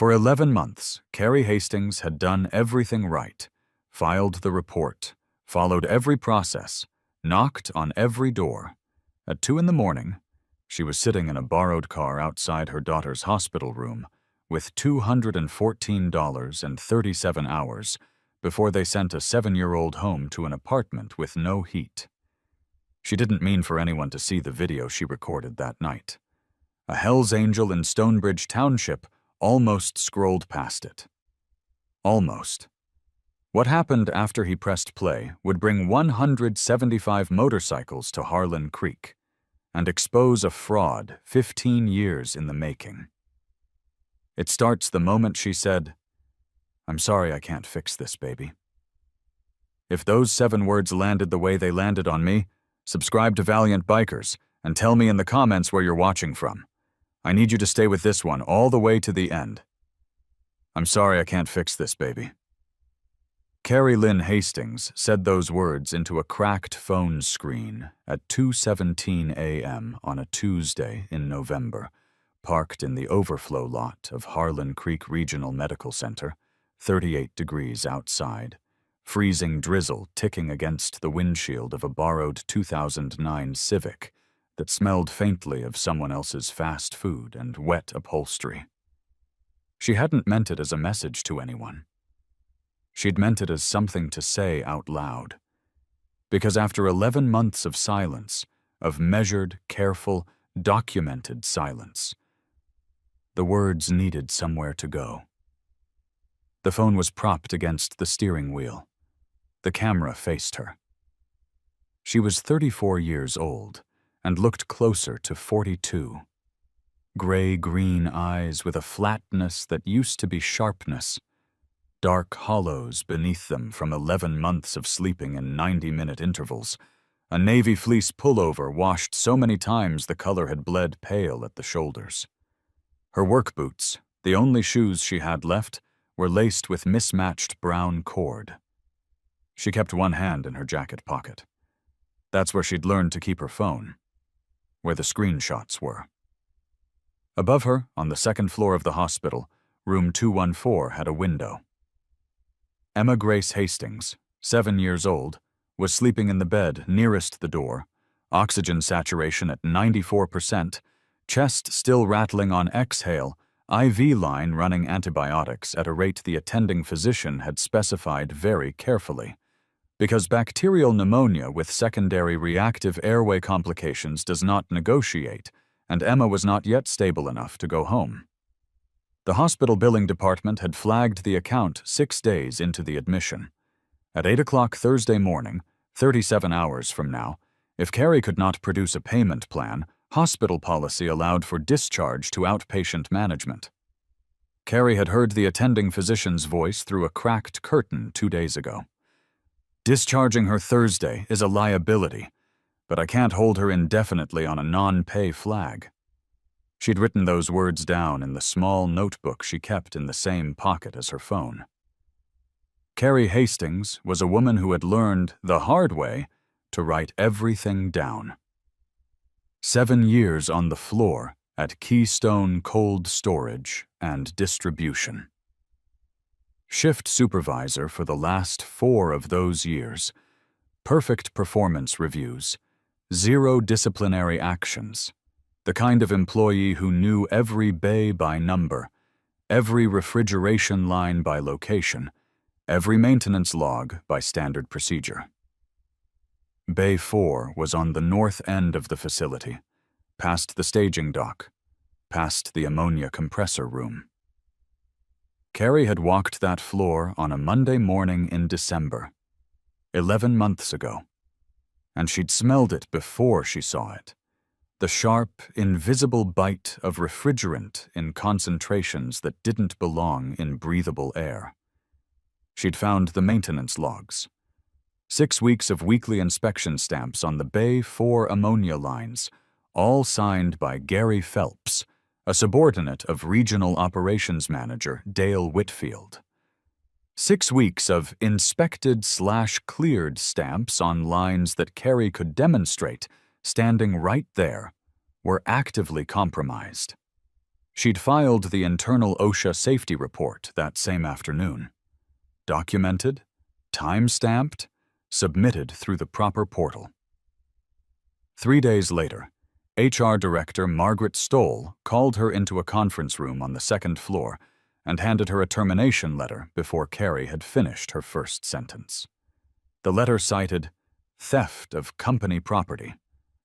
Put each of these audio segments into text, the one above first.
For 11 months, Carrie Hastings had done everything right, filed the report, followed every process, knocked on every door. At 2 in the morning, she was sitting in a borrowed car outside her daughter's hospital room with $214.37 before they sent a 7-year-old home to an apartment with no heat. She didn't mean for anyone to see the video she recorded that night. A Hell's Angel in Stonebridge Township almost scrolled past it. Almost. What happened after he pressed play would bring 175 motorcycles to Harlan Creek and expose a fraud 15 years in the making. It starts the moment she said, "I'm sorry I can't fix this, baby." If those 7 words landed the way they landed on me, subscribe to Valiant Bikers and tell me in the comments where you're watching from. I need you to stay with this one all the way to the end. I'm sorry I can't fix this, baby. Carrie Lynn Hastings said those words into a cracked phone screen at 2:17 a.m. on a Tuesday in November, parked in the overflow lot of Harlan Creek Regional Medical Center, 38 degrees outside, freezing drizzle ticking against the windshield of a borrowed 2009 Civic that smelled faintly of someone else's fast food and wet upholstery. She hadn't meant it as a message to anyone. She'd meant it as something to say out loud. Because after 11 months of silence, of measured, careful, documented silence, the words needed somewhere to go. The phone was propped against the steering wheel. The camera faced her. She was 34 years old and looked closer to 42. Gray-green eyes with a flatness that used to be sharpness, dark hollows beneath them from 11 months of sleeping in 90-minute intervals, a navy fleece pullover washed so many times the color had bled pale at the shoulders. Her work boots, the only shoes she had left, were laced with mismatched brown cord. She kept one hand in her jacket pocket. That's where she'd learned to keep her phone, where the screenshots were. Above her, on the 2nd floor of the hospital, room 214 had a window. Emma Grace Hastings, 7 years old, was sleeping in the bed nearest the door, oxygen saturation at 94%, chest still rattling on exhale, IV line running antibiotics at a rate the attending physician had specified very carefully, because bacterial pneumonia with secondary reactive airway complications does not negotiate, and Emma was not yet stable enough to go home. The hospital billing department had flagged the account 6 days into the admission. At 8 o'clock Thursday morning, 37 hours from now, if Carrie could not produce a payment plan, hospital policy allowed for discharge to outpatient management. Carrie had heard the attending physician's voice through a cracked curtain 2 days ago. Discharging her Thursday is a liability, but I can't hold her indefinitely on a non-pay flag. She'd written those words down in the small notebook she kept in the same pocket as her phone. Carrie Hastings was a woman who had learned, the hard way, to write everything down. 7 years on the floor at Keystone Cold Storage and Distribution. Shift supervisor for the last 4 of those years. Perfect performance reviews. 0 disciplinary actions. The kind of employee who knew every bay by number, every refrigeration line by location, every maintenance log by standard procedure. Bay 4 was on the north end of the facility, past the staging dock, past the ammonia compressor room. Carrie had walked that floor on a Monday morning in December, 11 months ago, and she'd smelled it before she saw it. The sharp, invisible bite of refrigerant in concentrations that didn't belong in breathable air. She'd found the maintenance logs. 6 weeks of weekly inspection stamps on the Bay 4 ammonia lines, all signed by Gary Phelps, a subordinate of Regional Operations Manager Dale Whitfield. 6 weeks of inspected/cleared stamps on lines that Carrie could demonstrate, standing right there, were actively compromised. She'd filed the internal OSHA safety report that same afternoon. Documented, time-stamped, submitted through the proper portal. 3 days later, HR Director Margaret Stoll called her into a conference room on the second floor and handed her a termination letter before Carrie had finished her first sentence. The letter cited theft of company property,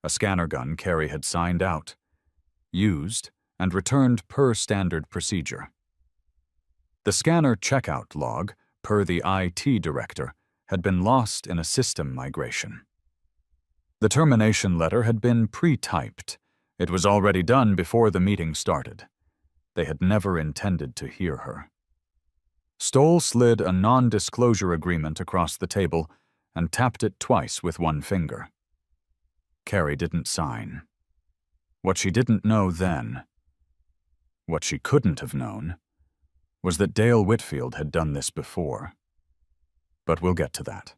a scanner gun Carrie had signed out, used, and returned per standard procedure. The scanner checkout log, per the IT director, had been lost in a system migration. The termination letter had been pre-typed. It was already done before the meeting started. They had never intended to hear her. Stoll slid a non-disclosure agreement across the table and tapped it twice with one finger. Carrie didn't sign. What she didn't know then, what she couldn't have known, was that Dale Whitfield had done this before. But we'll get to that.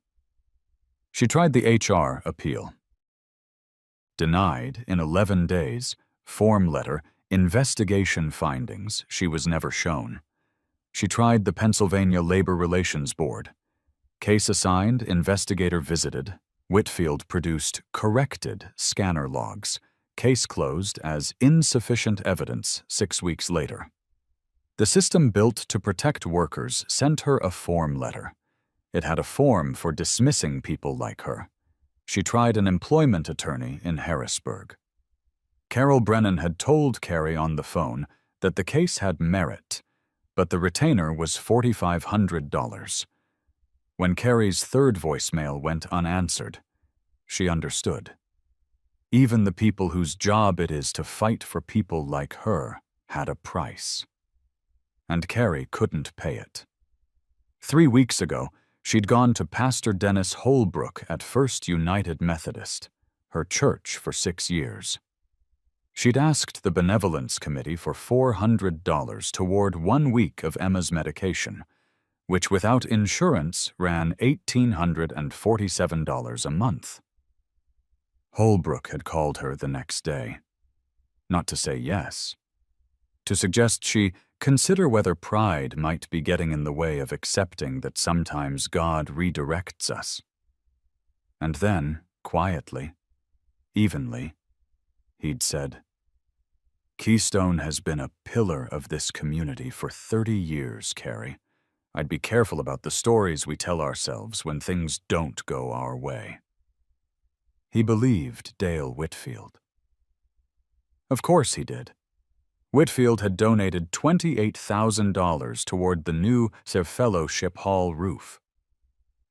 She tried the HR appeal. Denied in 11 days, form letter, investigation findings she was never shown. She tried the Pennsylvania Labor Relations Board. Case assigned, investigator visited. Whitfield produced corrected scanner logs. Case closed as insufficient evidence 6 weeks later. The system built to protect workers sent her a form letter. It had a form for dismissing people like her. She tried an employment attorney in Harrisburg. Carol Brennan had told Carrie on the phone that the case had merit, but the retainer was $4,500. When Carrie's third voicemail went unanswered, she understood. Even the people whose job it is to fight for people like her had a price. And Carrie couldn't pay it. 3 weeks ago, she'd gone to Pastor Dennis Holbrook at First United Methodist, her church for 6 years. She'd asked the Benevolence Committee for $400 toward 1 week of Emma's medication, which without insurance ran $1,847 a month. Holbrook had called her the next day. Not to say yes. To suggest she consider whether pride might be getting in the way of accepting that sometimes God redirects us. And then, quietly, evenly, he'd said, "Keystone has been a pillar of this community for 30 years, Carrie. I'd be careful about the stories we tell ourselves when things don't go our way." He believed Dale Whitfield. Of course he did. Whitfield had donated $28,000 toward the new Fellowship Hall roof.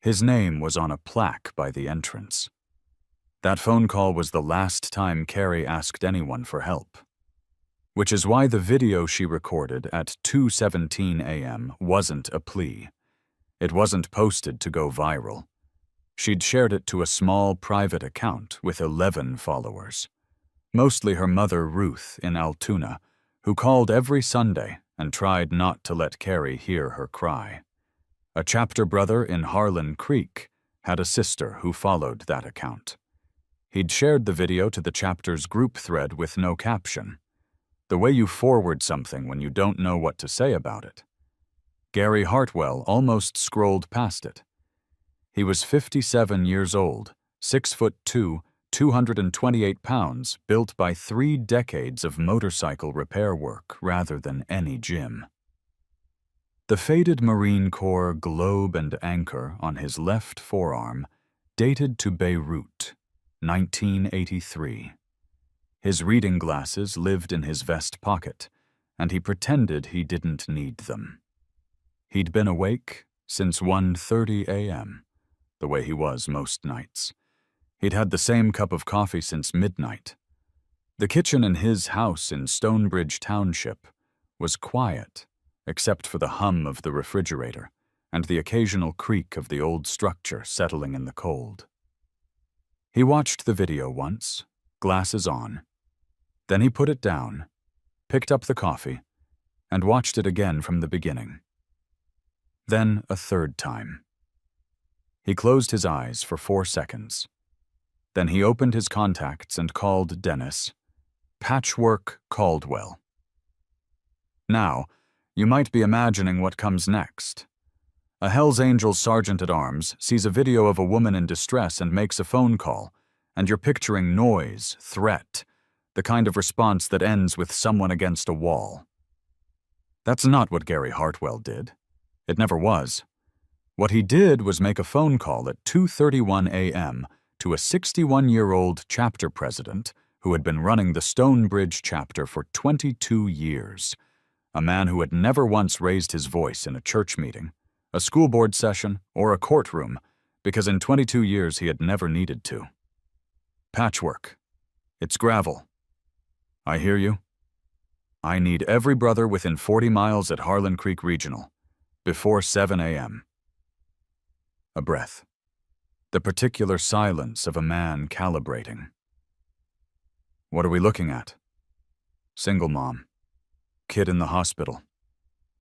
His name was on a plaque by the entrance. That phone call was the last time Carrie asked anyone for help. Which is why the video she recorded at 2:17 a.m. wasn't a plea. It wasn't posted to go viral. She'd shared it to a small private account with 11 followers. Mostly her mother Ruth in Altoona, who called every Sunday and tried not to let Carrie hear her cry. A chapter brother in Harlan Creek had a sister who followed that account. He'd shared the video to the chapter's group thread with no caption. The way you forward something when you don't know what to say about it. Gary Hartwell almost scrolled past it. He was 57 years old, 6'2", 228 pounds, built by 3 decades of motorcycle repair work rather than any gym. The faded Marine Corps globe and anchor on his left forearm dated to Beirut, 1983. His reading glasses lived in his vest pocket, and he pretended he didn't need them. He'd been awake since 1:30 a.m., the way he was most nights. He'd had the same cup of coffee since midnight. The kitchen in his house in Stonebridge Township was quiet, except for the hum of the refrigerator and the occasional creak of the old structure settling in the cold. He watched the video once, glasses on. Then he put it down, picked up the coffee, and watched it again from the beginning. Then a third time. He closed his eyes for 4 seconds. Then he opened his contacts and called Dennis, Patchwork Caldwell. Now, you might be imagining what comes next. A Hells Angels sergeant-at-arms sees a video of a woman in distress and makes a phone call, and you're picturing noise, threat, the kind of response that ends with someone against a wall. That's not what Gary Hartwell did. It never was. What he did was make a phone call at 2:31 a.m. to a 61-year-old chapter president who had been running the Stonebridge chapter for 22 years, a man who had never once raised his voice in a church meeting, a school board session, or a courtroom, because in 22 years he had never needed to. Patchwork. It's gravel. I hear you. I need every brother within 40 miles at Harlan Creek Regional, before 7 a.m. A breath. The particular silence of a man calibrating. What are we looking at? Single mom. Kid in the hospital.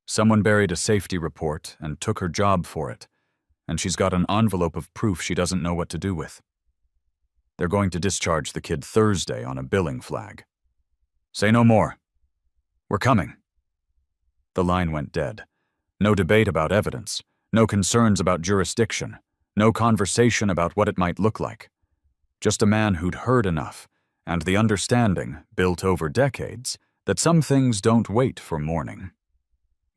Someone buried a safety report and took her job for it, and she's got an envelope of proof she doesn't know what to do with. They're going to discharge the kid Thursday on a billing flag. Say no more. We're coming. The line went dead. No debate about evidence. No concerns about jurisdiction. No conversation about what it might look like. Just a man who'd heard enough, and the understanding, built over decades, that some things don't wait for morning.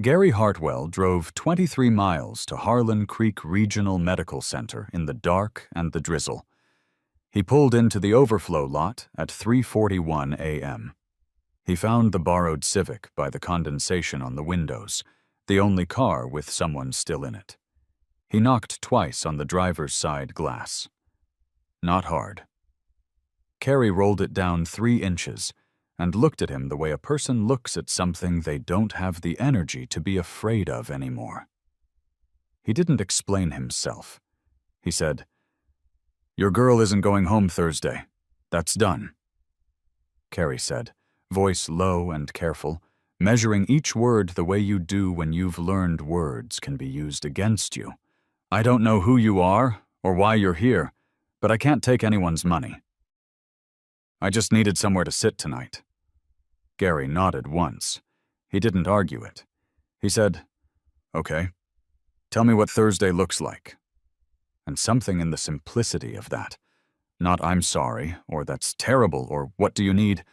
Gary Hartwell drove 23 miles to Harlan Creek Regional Medical Center in the dark and the drizzle. He pulled into the overflow lot at 3:41 a.m. He found the borrowed Civic by the condensation on the windows, the only car with someone still in it. He knocked twice on the driver's side glass. Not hard. Carrie rolled it down 3 inches and looked at him the way a person looks at something they don't have the energy to be afraid of anymore. He didn't explain himself. He said, "Your girl isn't going home Thursday. That's done." Carrie said, voice low and careful, measuring each word the way you do when you've learned words can be used against you. "I don't know who you are or why you're here, but I can't take anyone's money. I just needed somewhere to sit tonight." Gary nodded once. He didn't argue it. He said, "Okay, tell me what Thursday looks like." And something in the simplicity of that, not "I'm sorry," or "that's terrible," or "what do you need?"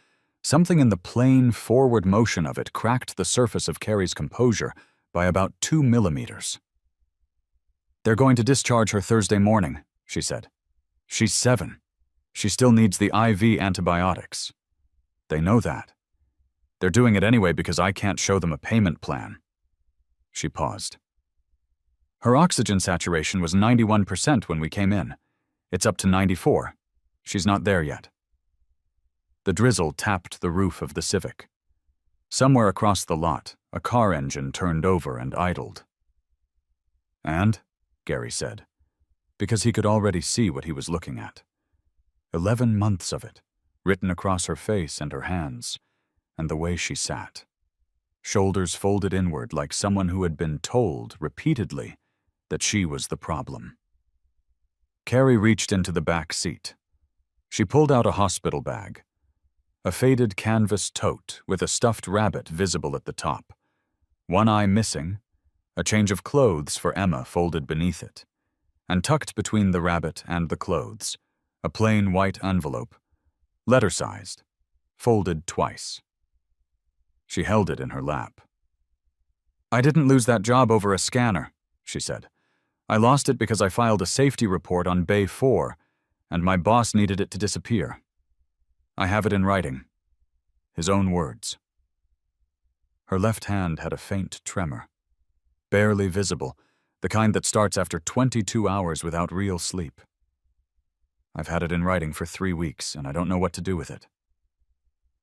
Something in the plain forward motion of it cracked the surface of Carrie's composure by about 2 millimeters. "They're going to discharge her Thursday morning," she said. "She's 7. She still needs the IV antibiotics. They know that. They're doing it anyway because I can't show them a payment plan." She paused. "Her oxygen saturation was 91% when we came in. It's up to 94. She's not there yet." The drizzle tapped the roof of the Civic. Somewhere across the lot, a car engine turned over and idled. "And?" Gary said, because he could already see what he was looking at. 11 months of it, written across her face and her hands, and the way she sat. Shoulders folded inward like someone who had been told repeatedly that she was the problem. Carrie reached into the back seat. She pulled out a hospital bag. A faded canvas tote with a stuffed rabbit visible at the top. One eye missing, a change of clothes for Emma folded beneath it. And tucked between the rabbit and the clothes, a plain white envelope, letter-sized, folded twice. She held it in her lap. "I didn't lose that job over a scanner," she said. "I lost it because I filed a safety report on Bay 4, and my boss needed it to disappear. I have it in writing." His own words. Her left hand had a faint tremor, barely visible, the kind that starts after 22 hours without real sleep. "I've had it in writing for 3 weeks, and I don't know what to do with it."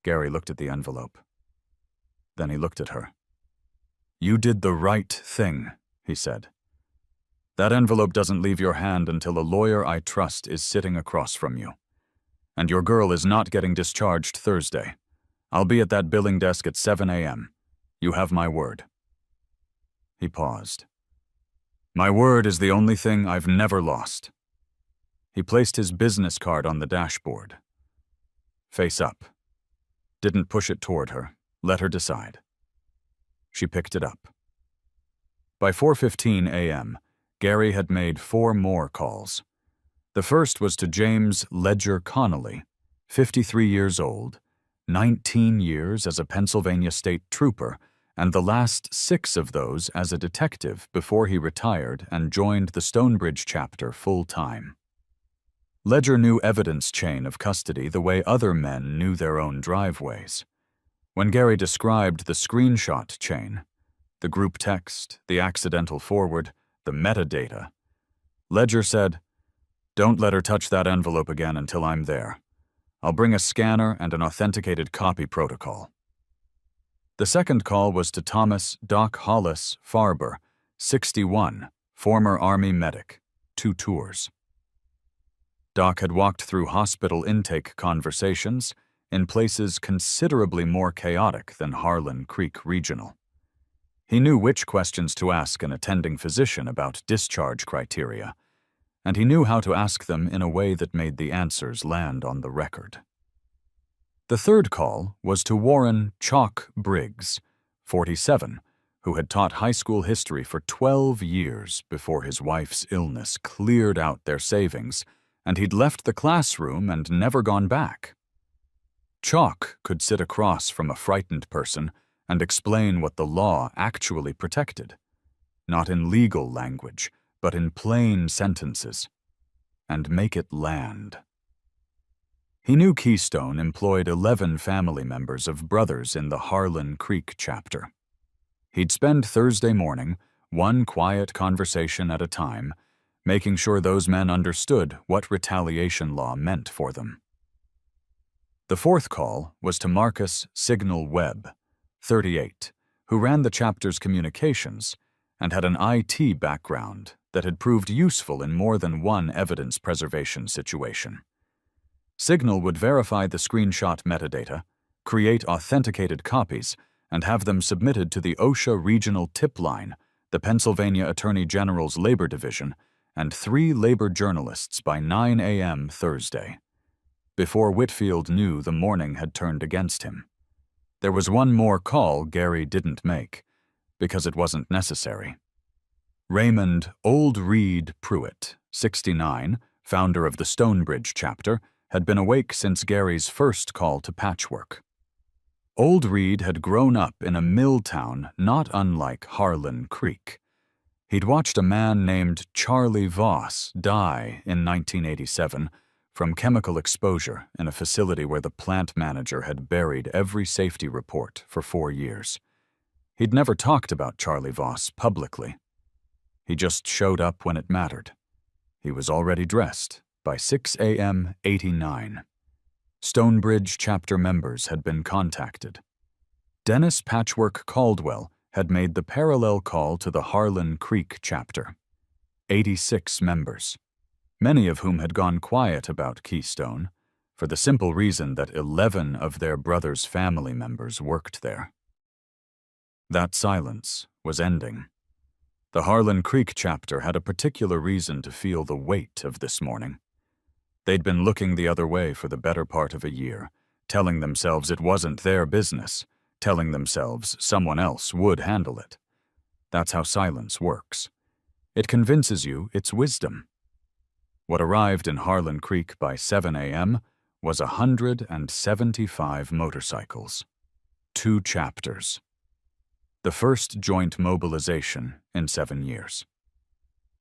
Gary looked at the envelope. Then he looked at her. "You did the right thing," he said. "That envelope doesn't leave your hand until a lawyer I trust is sitting across from you. And your girl is not getting discharged Thursday. I'll be at that billing desk at 7 a.m. You have my word." He paused. "My word is the only thing I've never lost." He placed his business card on the dashboard. Face up. Didn't push it toward her. Let her decide. She picked it up. By 4:15 a.m., Gary had made 4 more calls. The first was to James Ledger Connolly, 53 years old, 19 years as a Pennsylvania state trooper, and the last 6 of those as a detective before he retired and joined the Stonebridge chapter full-time. Ledger knew evidence chain of custody the way other men knew their own driveways. When Gary described the screenshot chain, the group text, the accidental forward, the metadata, Ledger said, "Don't let her touch that envelope again until I'm there. I'll bring a scanner and an authenticated copy protocol." The second call was to Thomas Doc Hollis Farber, 61, former Army medic, 2 tours. Doc had walked through hospital intake conversations in places considerably more chaotic than Harlan Creek Regional. He knew which questions to ask an attending physician about discharge criteria, and he knew how to ask them in a way that made the answers land on the record. The third call was to Warren Chalk Briggs, 47, who had taught high school history for 12 years before his wife's illness cleared out their savings, and he'd left the classroom and never gone back. Chalk could sit across from a frightened person and explain what the law actually protected, not in legal language, but in plain sentences, and make it land. He knew Keystone employed 11 family members of brothers in the Harlan Creek chapter. He'd spend Thursday morning, one quiet conversation at a time, making sure those men understood what retaliation law meant for them. The fourth call was to Marcus Signal Webb, 38, who ran the chapter's communications and had an IT background that had proved useful in more than one evidence preservation situation. Signal would verify the screenshot metadata, create authenticated copies, and have them submitted to the OSHA Regional Tip Line, the Pennsylvania Attorney General's Labor Division, and 3 labor journalists by 9 a.m. Thursday, before Whitfield knew the morning had turned against him. There was one more call Gary didn't make, because it wasn't necessary. Raymond Old Reed Pruitt, 69, founder of the Stonebridge chapter, had been awake since Gary's first call to Patchwork. Old Reed had grown up in a mill town not unlike Harlan Creek. He'd watched a man named Charlie Voss die in 1987 from chemical exposure in a facility where the plant manager had buried every safety report for 4 years. He'd never talked about Charlie Voss publicly. He just showed up when it mattered. He was already dressed by 6 a.m. 89. Stonebridge chapter members had been contacted. Dennis Patchwork Caldwell had made the parallel call to the Harlan Creek chapter. 86 members, many of whom had gone quiet about Keystone, for the simple reason that 11 of their brother's family members worked there. That silence was ending. The Harlan Creek chapter had a particular reason to feel the weight of this morning. They'd been looking the other way for the better part of a year, telling themselves it wasn't their business, telling themselves someone else would handle it. That's how silence works. It convinces you it's wisdom. What arrived in Harlan Creek by 7 a.m. was 175 motorcycles. 2 chapters. The first joint mobilization in 7 years.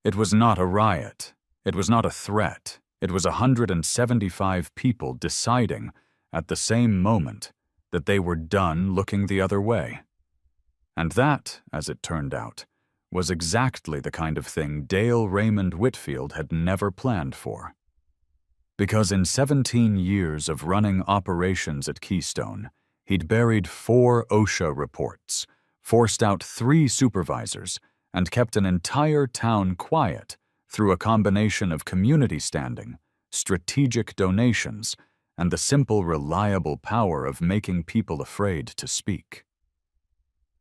It was not a riot. It was not a threat. It was 175 people deciding at the same moment that they were done looking the other way. And that, as it turned out, was exactly the kind of thing Dale Raymond Whitfield had never planned for. Because in 17 years of running operations at Keystone, he'd buried 4 OSHA reports, forced out 3 supervisors, and kept an entire town quiet through a combination of community standing, strategic donations, and the simple, reliable power of making people afraid to speak.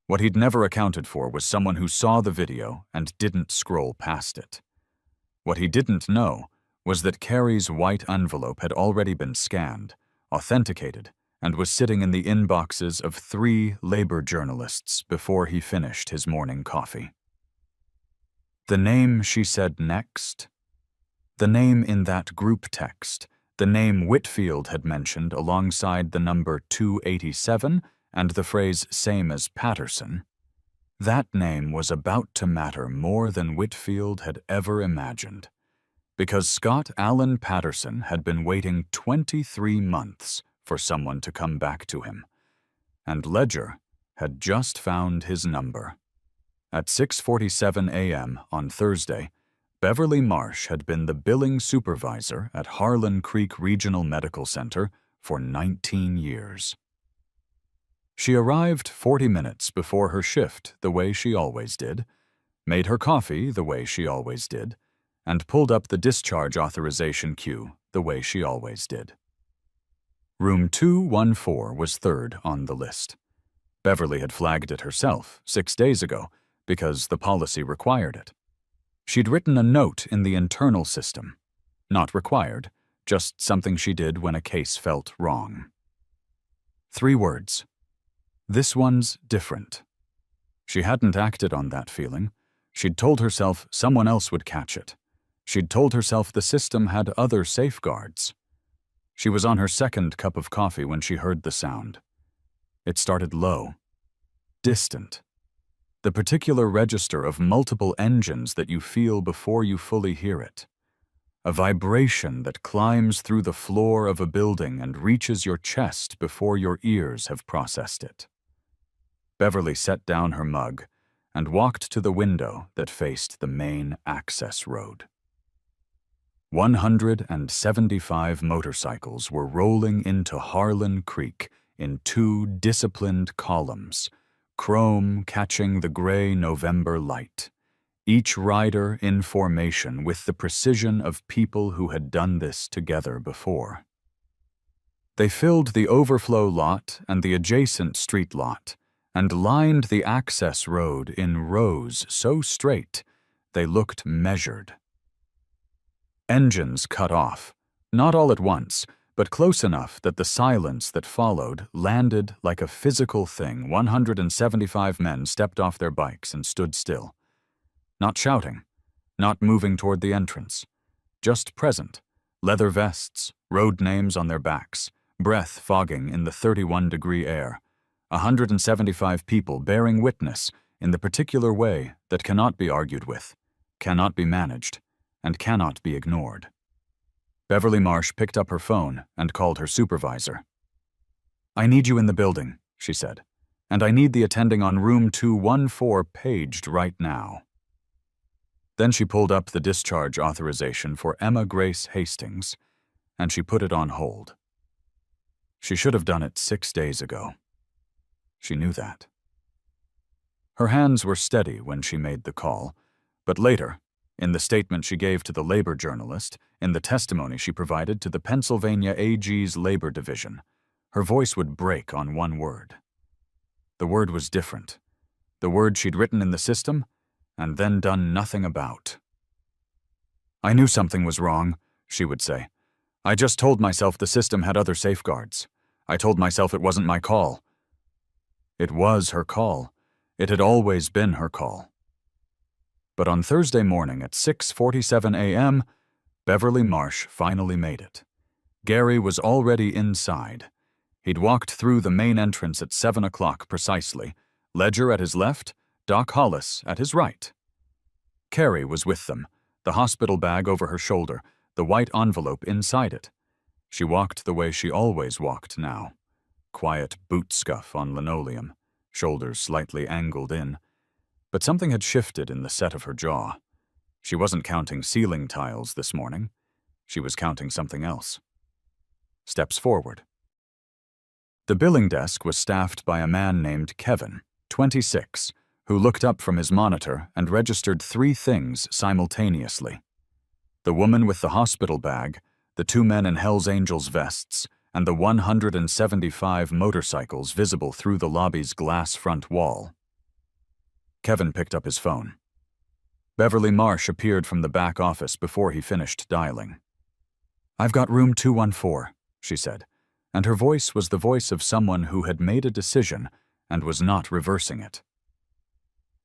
What he'd never accounted for was someone who saw the video and didn't scroll past it. What he didn't know was that Carrie's white envelope had already been scanned, authenticated, and was sitting in the inboxes of 3 labor journalists before he finished his morning coffee. The name she said next? The name in that group text, the name Whitfield had mentioned alongside the number 287 and the phrase same as Patterson. That name was about to matter more than Whitfield had ever imagined, because Scott Allen Patterson had been waiting 23 months for someone to come back to him, and Ledger had just found his number. At 6:47 a.m. on Thursday, Beverly Marsh had been the billing supervisor at Harlan Creek Regional Medical Center for 19 years. She arrived 40 minutes before her shift the way she always did, made her coffee the way she always did, and pulled up the discharge authorization queue the way she always did. Room 214 was third on the list. Beverly had flagged it herself 6 days ago because the policy required it. She'd written a note in the internal system. Not required, just something she did when a case felt wrong. 3 words. This one's different. She hadn't acted on that feeling. She'd told herself someone else would catch it. She'd told herself the system had other safeguards. She was on her second cup of coffee when she heard the sound. It started low, distant. The particular register of multiple engines that you feel before you fully hear it. A vibration that climbs through the floor of a building and reaches your chest before your ears have processed it. Beverly set down her mug and walked to the window that faced the main access road. 175 motorcycles were rolling into Harlan Creek in 2 disciplined columns, chrome catching the gray November light, each rider in formation with the precision of people who had done this together before. They filled the overflow lot and the adjacent street lot, and lined the access road in rows so straight they looked measured. Engines cut off, not all at once, but close enough that the silence that followed landed like a physical thing. 175 men stepped off their bikes and stood still. Not shouting, not moving toward the entrance, just present, leather vests, road names on their backs, breath fogging in the 31-degree air. 175 people bearing witness in the particular way that cannot be argued with, cannot be managed, and cannot be ignored. Beverly Marsh picked up her phone and called her supervisor. "I need you in the building," she said, "and I need the attending on room 214 paged right now." Then she pulled up the discharge authorization for Emma Grace Hastings, and she put it on hold. She should have done it 6 days ago. She knew that. Her hands were steady when she made the call, but later, in the statement she gave to the labor journalist, in the testimony she provided to the Pennsylvania AG's labor division, her voice would break on one word. The word was different. The word she'd written in the system, and then done nothing about. "I knew something was wrong," she would say. "I just told myself the system had other safeguards. I told myself it wasn't my call." It was her call. It had always been her call. But on Thursday morning at 6:47 a.m., Beverly Marsh finally made it. Gary was already inside. He'd walked through the main entrance at 7 o'clock precisely, Ledger at his left, Doc Hollis at his right. Carrie was with them, the hospital bag over her shoulder, the white envelope inside it. She walked the way she always walked now. Quiet boot scuff on linoleum, shoulders slightly angled in. But something had shifted in the set of her jaw. She wasn't counting ceiling tiles this morning. She was counting something else. Steps forward. The billing desk was staffed by a man named Kevin, 26, who looked up from his monitor and registered 3 things simultaneously. The woman with the hospital bag, the 2 men in Hell's Angels vests, and the 175 motorcycles visible through the lobby's glass front wall. Kevin picked up his phone. Beverly Marsh appeared from the back office before he finished dialing. "I've got room 214, she said, and her voice was the voice of someone who had made a decision and was not reversing it.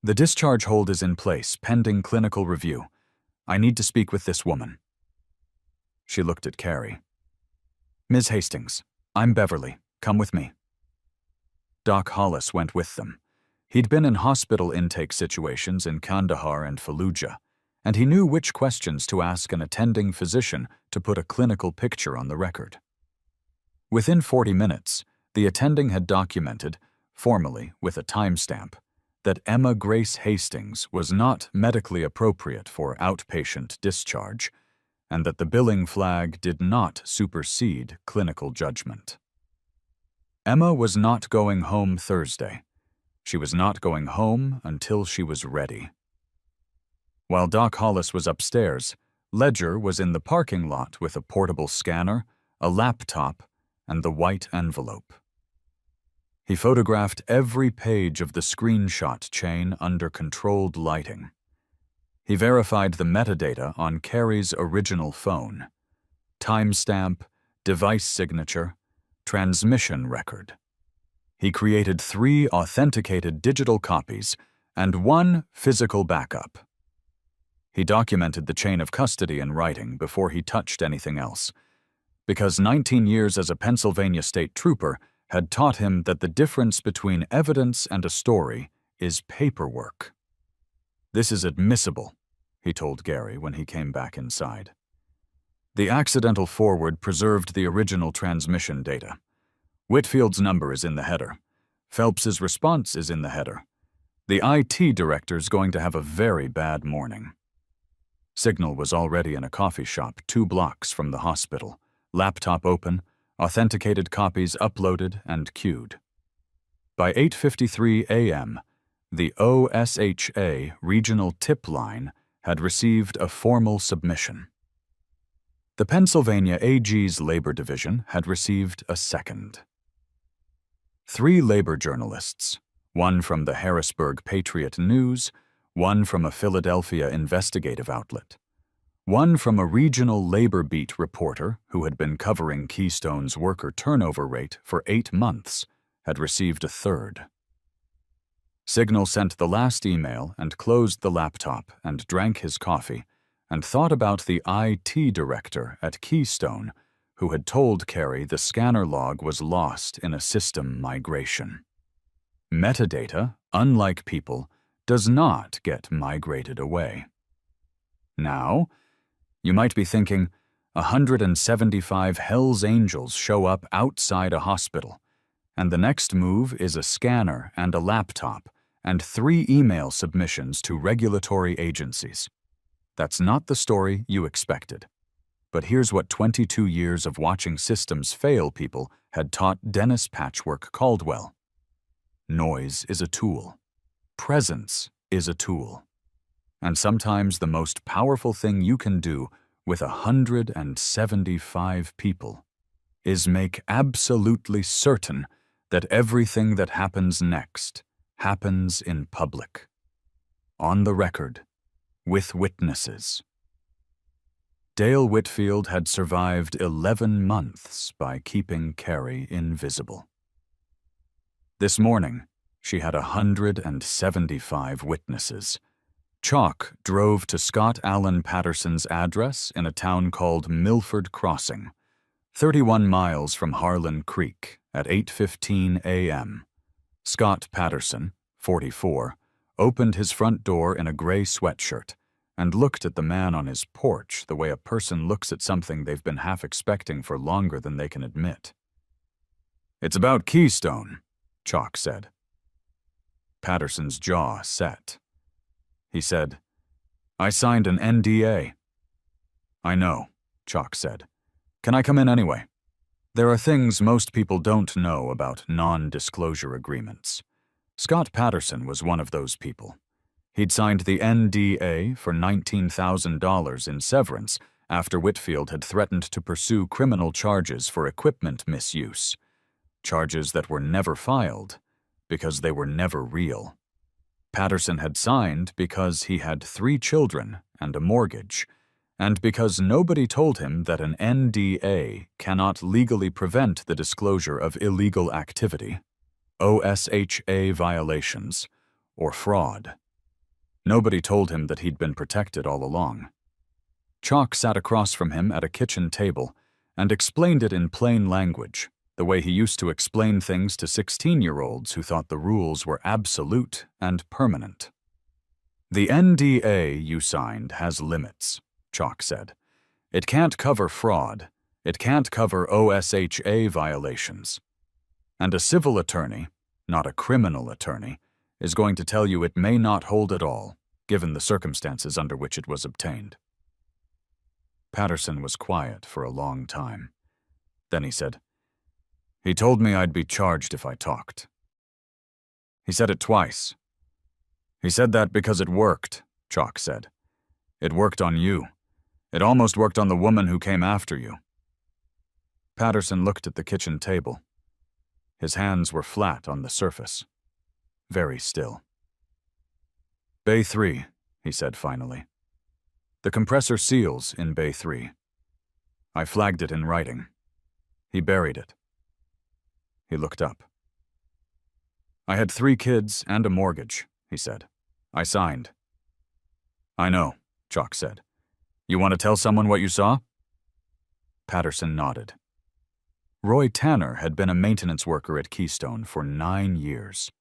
"The discharge hold is in place, pending clinical review. I need to speak with this woman." She looked at Carrie. "Ms. Hastings, I'm Beverly. Come with me." Doc Hollis went with them. He'd been in hospital intake situations in Kandahar and Fallujah, and he knew which questions to ask an attending physician to put a clinical picture on the record. Within 40 minutes, the attending had documented, formally with a timestamp, that Emma Grace Hastings was not medically appropriate for outpatient discharge, and that the billing flag did not supersede clinical judgment. Emma was not going home Thursday. She was not going home until she was ready. While Doc Hollis was upstairs, Ledger was in the parking lot with a portable scanner, a laptop, and the white envelope. He photographed every page of the screenshot chain under controlled lighting. He verified the metadata on Carrie's original phone: timestamp, device signature, transmission record. He created 3 authenticated digital copies and 1 physical backup. He documented the chain of custody in writing before he touched anything else, because 19 years as a Pennsylvania state trooper had taught him that the difference between evidence and a story is paperwork. "This is admissible," he told Gary when he came back inside. The accidental forward preserved the original transmission data. Whitfield's number is in the header. Phelps's response is in the header. The IT director's going to have a very bad morning. Signal was already in a coffee shop 2 blocks from the hospital, laptop open, authenticated copies uploaded and queued. By 8:53 a.m., the OSHA regional tip line had received a formal submission. The Pennsylvania AG's Labor Division had received a second. 3 labor journalists, one from the Harrisburg Patriot News, one from a Philadelphia investigative outlet, one from a regional labor beat reporter who had been covering Keystone's worker turnover rate for 8 months, had received a third. Signal sent the last email and closed the laptop and drank his coffee and thought about the IT director at Keystone who had told Carrie the scanner log was lost in a system migration. Metadata, unlike people, does not get migrated away. Now, you might be thinking, 175 Hell's Angels show up outside a hospital, and the next move is a scanner and a laptop and 3 email submissions to regulatory agencies. That's not the story you expected. But here's what 22 years of watching systems fail people had taught Dennis Patchwork Caldwell. Noise is a tool. Presence is a tool. And sometimes the most powerful thing you can do with 175 people is make absolutely certain that everything that happens next happens in public, on the record, with witnesses. Dale Whitfield had survived 11 months by keeping Carrie invisible. This morning, she had 175 witnesses. Chalk drove to Scott Allen Patterson's address in a town called Milford Crossing, 31 miles from Harlan Creek, at 8:15 a.m. Scott Patterson, 44, opened his front door in a gray sweatshirt and looked at the man on his porch the way a person looks at something they've been half expecting for longer than they can admit. "It's about Keystone," Chalk said. Patterson's jaw set. He said, "I signed an NDA." "I know," Chalk said. "Can I come in anyway?" There are things most people don't know about non-disclosure agreements. Scott Patterson was one of those people. He'd signed the NDA for $19,000 in severance after Whitfield had threatened to pursue criminal charges for equipment misuse, charges that were never filed because they were never real. Patterson had signed because he had 3 children and a mortgage, and because nobody told him that an NDA cannot legally prevent the disclosure of illegal activity, OSHA violations, or fraud. Nobody told him that he'd been protected all along. Chalk sat across from him at a kitchen table and explained it in plain language, the way he used to explain things to 16-year-olds who thought the rules were absolute and permanent. The NDA you signed has limits, Chalk said. It can't cover fraud. It can't cover OSHA violations. And a civil attorney, not a criminal attorney, is going to tell you it may not hold at all, given the circumstances under which it was obtained. Patterson was quiet for a long time. Then he said, "He told me I'd be charged if I talked. He said it twice. He said that because it worked," Chalk said. "It worked on you. It almost worked on the woman who came after you." Patterson looked at the kitchen table. His hands were flat on the surface, very still. "Bay 3, he said finally. "The compressor seals in Bay 3. I flagged it in writing. He buried it." He looked up. "I had 3 kids and a mortgage," he said. "I signed." "I know," Chalk said. "You want to tell someone what you saw?" Patterson nodded. Roy Tanner had been a maintenance worker at Keystone for 9 years.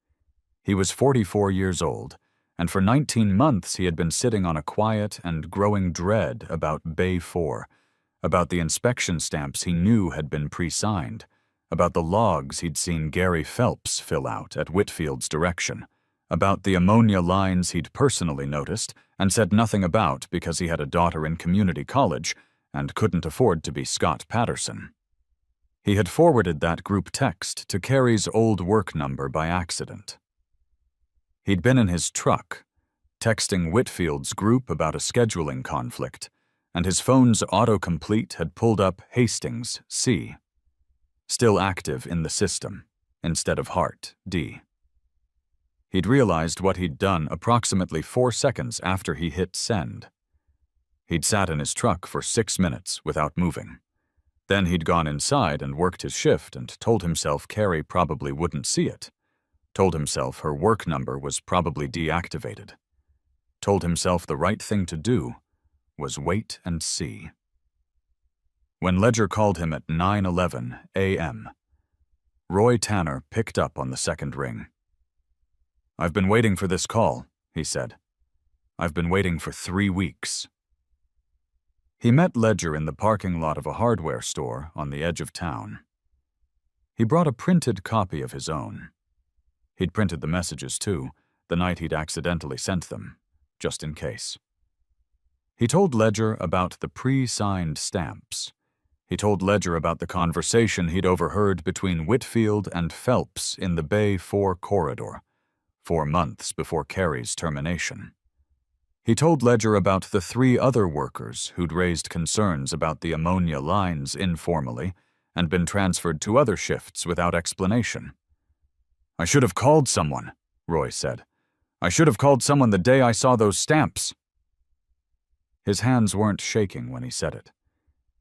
He was 44 years old, and for 19 months he had been sitting on a quiet and growing dread about Bay 4, about the inspection stamps he knew had been pre-signed, about the logs he'd seen Gary Phelps fill out at Whitfield's direction, about the ammonia lines he'd personally noticed and said nothing about because he had a daughter in community college and couldn't afford to be Scott Patterson. He had forwarded that group text to Carrie's old work number by accident. He'd been in his truck, texting Whitfield's group about a scheduling conflict, and his phone's autocomplete had pulled up Hastings, C, still active in the system, instead of Hart, D. He'd realized what he'd done approximately 4 seconds after he hit send. He'd sat in his truck for 6 minutes without moving. Then he'd gone inside and worked his shift and told himself Carrie probably wouldn't see it. Told himself her work number was probably deactivated. Told himself the right thing to do was wait and see. When Ledger called him at 9:11 a.m., Roy Tanner picked up on the second ring. "I've been waiting for this call," he said. "I've been waiting for 3 weeks." He met Ledger in the parking lot of a hardware store on the edge of town. He brought a printed copy of his own. He'd printed the messages, too, the night he'd accidentally sent them, just in case. He told Ledger about the pre-signed stamps. He told Ledger about the conversation he'd overheard between Whitfield and Phelps in the Bay 4 corridor, 4 months before Carrie's termination. He told Ledger about the 3 other workers who'd raised concerns about the ammonia lines informally and been transferred to other shifts without explanation. "I should have called someone," Roy said. "I should have called someone the day I saw those stamps." His hands weren't shaking when he said it.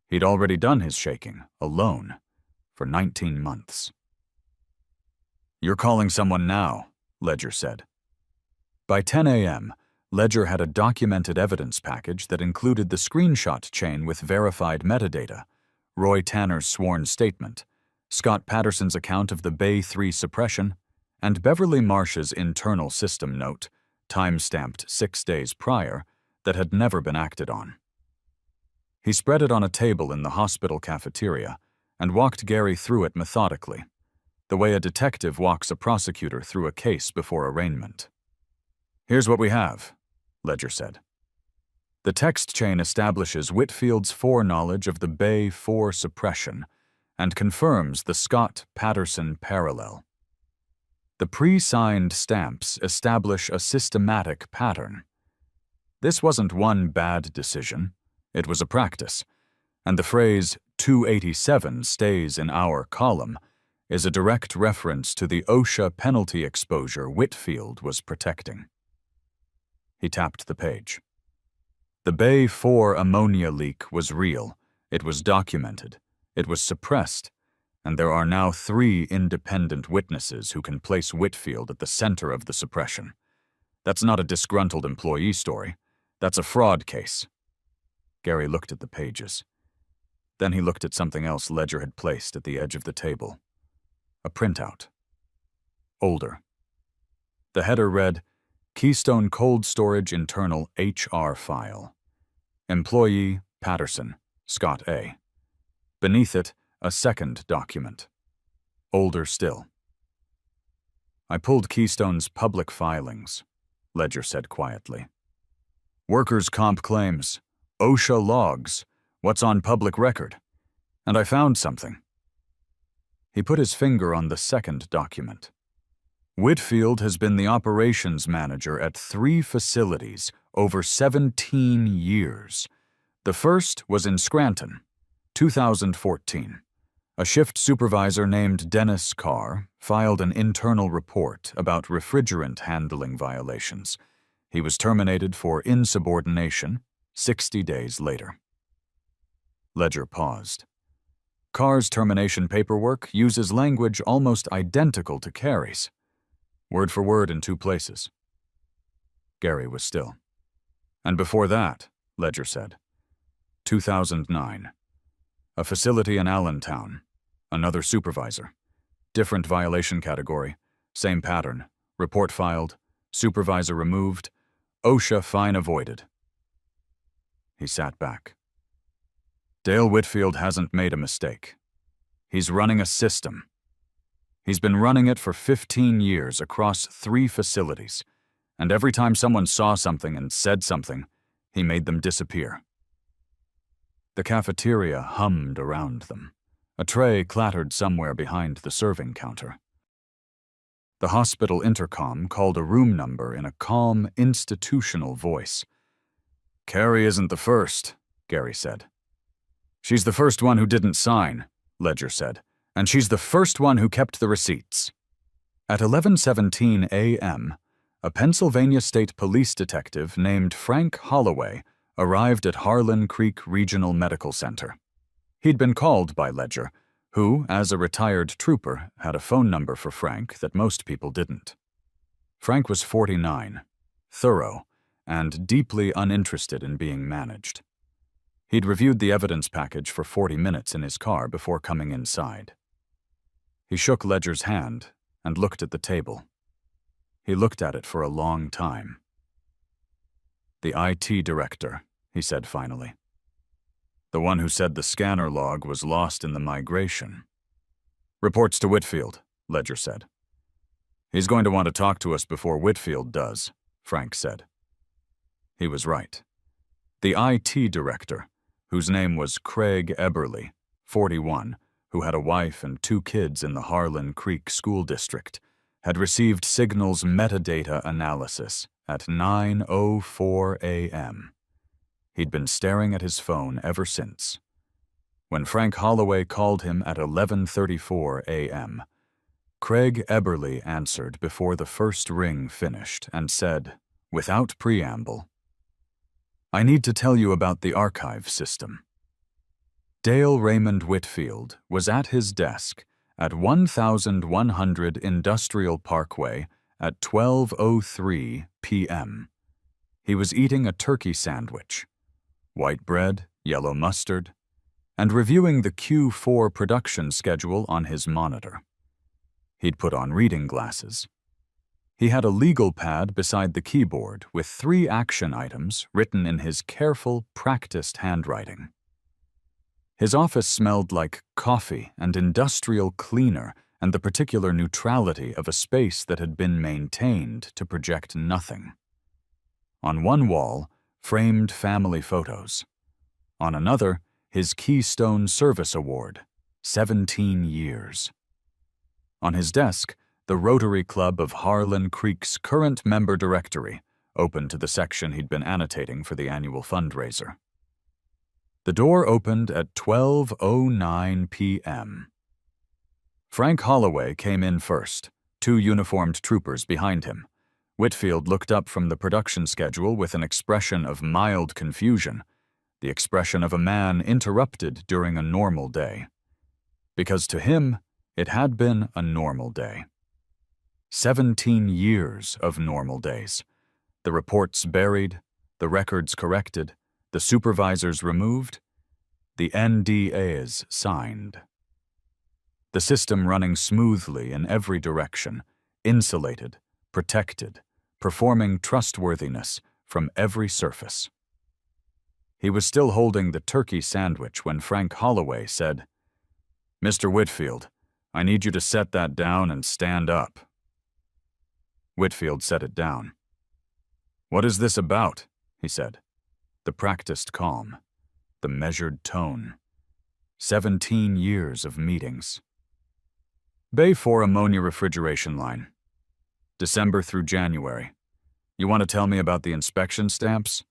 He'd already done his shaking, alone, for 19 months. "You're calling someone now," Ledger said. By 10 a.m., Ledger had a documented evidence package that included the screenshot chain with verified metadata, Roy Tanner's sworn statement, Scott Patterson's account of the Bay 3 suppression, and Beverly Marsh's internal system note, time-stamped 6 days prior, that had never been acted on. He spread it on a table in the hospital cafeteria and walked Gary through it methodically, the way a detective walks a prosecutor through a case before arraignment. "Here's what we have," Ledger said. The text chain establishes Whitfield's foreknowledge of the Bay 4 suppression and confirms the Scott-Patterson parallel. The pre-signed stamps establish a systematic pattern. This wasn't one bad decision. It was a practice, and the phrase 287 stays in our column is a direct reference to the OSHA penalty exposure Whitfield was protecting. He tapped the page. The Bay 4 ammonia leak was real. It was documented. It was suppressed. And there are now 3 independent witnesses who can place Whitfield at the center of the suppression. That's not a disgruntled employee story. That's a fraud case. Gary looked at the pages. Then he looked at something else Ledger had placed at the edge of the table. A printout. Older. The header read, Keystone Cold Storage Internal HR File. Employee, Patterson, Scott A. Beneath it, a second document. Older still. I pulled Keystone's public filings, Ledger said quietly. Workers' comp claims, OSHA logs, what's on public record. And I found something. He put his finger on the second document. Whitfield has been the operations manager at 3 facilities over 17 years. The first was in Scranton, 2014. A shift supervisor named Dennis Carr filed an internal report about refrigerant handling violations. He was terminated for insubordination 60 days later. Ledger paused. Carr's termination paperwork uses language almost identical to Carey's. Word for word in 2 places. Gary was still. And before that, Ledger said, 2009. A facility in Allentown. Another supervisor. Different violation category. Same pattern. Report filed. Supervisor removed. OSHA fine avoided. He sat back. Dale Whitfield hasn't made a mistake. He's running a system. He's been running it for 15 years across 3 facilities, and every time someone saw something and said something, he made them disappear. The cafeteria hummed around them. A tray clattered somewhere behind the serving counter. The hospital intercom called a room number in a calm, institutional voice. Carey isn't the first, Gary said. She's the first one who didn't sign, Ledger said, and she's the first one who kept the receipts. At 11:17 a.m., a Pennsylvania State Police detective named Frank Holloway arrived at Harlan Creek Regional Medical Center. He'd been called by Ledger, who, as a retired trooper, had a phone number for Frank that most people didn't. Frank was 49, thorough, and deeply uninterested in being managed. He'd reviewed the evidence package for 40 minutes in his car before coming inside. He shook Ledger's hand and looked at the table. He looked at it for a long time. The IT director, he said finally. The one who said the scanner log was lost in the migration. Reports to Whitfield, Ledger said. He's going to want to talk to us before Whitfield does, Frank said. He was right. The IT director, whose name was Craig Eberly, 41, who had a wife and 2 kids in the Harlan Creek School District, had received Signal's metadata analysis at 9:04 a.m. He'd been staring at his phone ever since. When Frank Holloway called him at 11:34 a.m., Craig Eberly answered before the first ring finished and said, without preamble, I need to tell you about the archive system. Dale Raymond Whitfield was at his desk at 1100 Industrial Parkway at 12:03 p.m. He was eating a turkey sandwich, white bread, yellow mustard, and reviewing the Q4 production schedule on his monitor. He'd put on reading glasses. He had a legal pad beside the keyboard with 3 action items written in his careful, practiced handwriting. His office smelled like coffee and industrial cleaner and the particular neutrality of a space that had been maintained to project nothing. On one wall, framed family photos. On another, his Keystone Service Award, 17 years. On his desk, the Rotary Club of Harlan Creek's current member directory, open to the section he'd been annotating for the annual fundraiser. The door opened at 12:09 p.m. Frank Holloway came in first, 2 uniformed troopers behind him. Whitfield looked up from the production schedule with an expression of mild confusion, the expression of a man interrupted during a normal day. Because to him, it had been a normal day. 17 years of normal days. The reports buried, the records corrected, the supervisors removed, the NDAs signed. The system running smoothly in every direction, insulated, protected, performing trustworthiness from every surface. He was still holding the turkey sandwich when Frank Holloway said, "Mr. Whitfield, I need you to set that down and stand up." Whitfield set it down. "What is this about?" he said. The practiced calm, the measured tone. 17 years of meetings. Bay 4 ammonia refrigeration line. December through January. You want to tell me about the inspection stamps?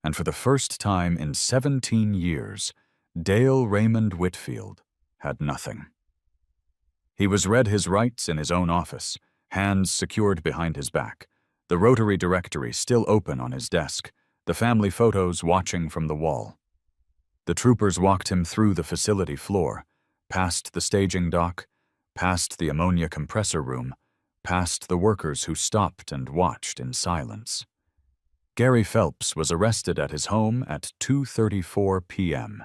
And for the first time in 17 years, Dale Raymond Whitfield had nothing. He was read his rights in his own office, hands secured behind his back, the rotary directory still open on his desk, the family photos watching from the wall. The troopers walked him through the facility floor, past the staging dock, past the ammonia compressor room, past the workers who stopped and watched in silence. Gary Phelps was arrested at his home at 2:34 p.m.,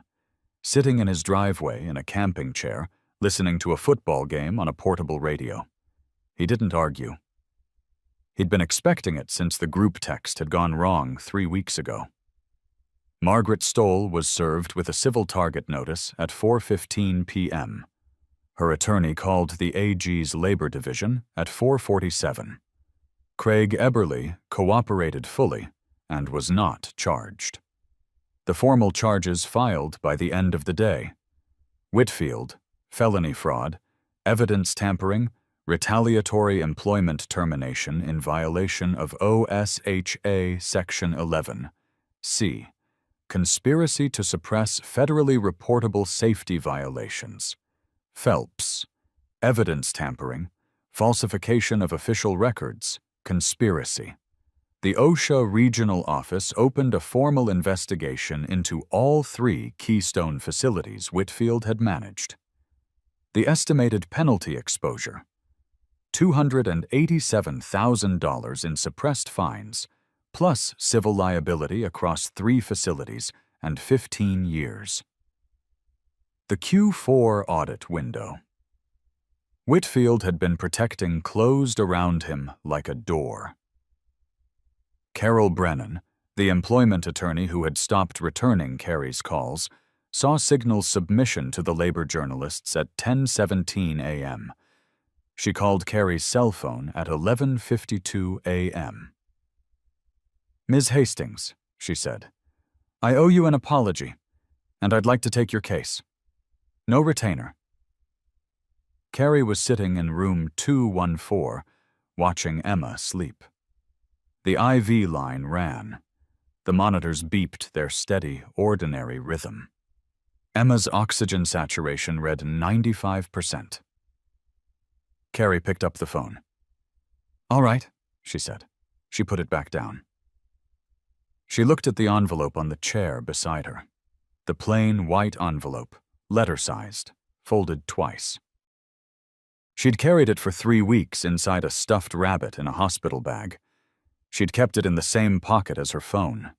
sitting in his driveway in a camping chair, listening to a football game on a portable radio. He didn't argue. He'd been expecting it since the group text had gone wrong 3 weeks ago. Margaret Stoll was served with a civil target notice at 4:15 p.m. Her attorney called the AG's Labor Division at 4:47. Craig Eberly cooperated fully and was not charged. The formal charges filed by the end of the day: Whitfield, felony fraud, evidence tampering, retaliatory employment termination in violation of OSHA Section 11, C, conspiracy to suppress federally reportable safety violations. Phelps, evidence tampering, falsification of official records, conspiracy. The OSHA Regional Office opened a formal investigation into all 3 Keystone facilities Whitfield had managed. The estimated penalty exposure: $287,000 in suppressed fines, plus civil liability across 3 facilities and 15 years. The Q4 audit window. Whitfield had been protecting closed around him like a door. Carol Brennan, the employment attorney who had stopped returning Carrie's calls, saw Signal's submission to the labor journalists at 10:17 a.m. She called Carrie's cell phone at 11:52 a.m. "Ms. Hastings," she said, "I owe you an apology, and I'd like to take your case. No retainer." Carrie was sitting in room 214, watching Emma sleep. The IV line ran. The monitors beeped their steady, ordinary rhythm. Emma's oxygen saturation read 95%. Carrie picked up the phone. "All right," she said. She put it back down. She looked at the envelope on the chair beside her. The plain white envelope, letter-sized, folded twice. She'd carried it for 3 weeks inside a stuffed rabbit in a hospital bag. She'd kept it in the same pocket as her phone.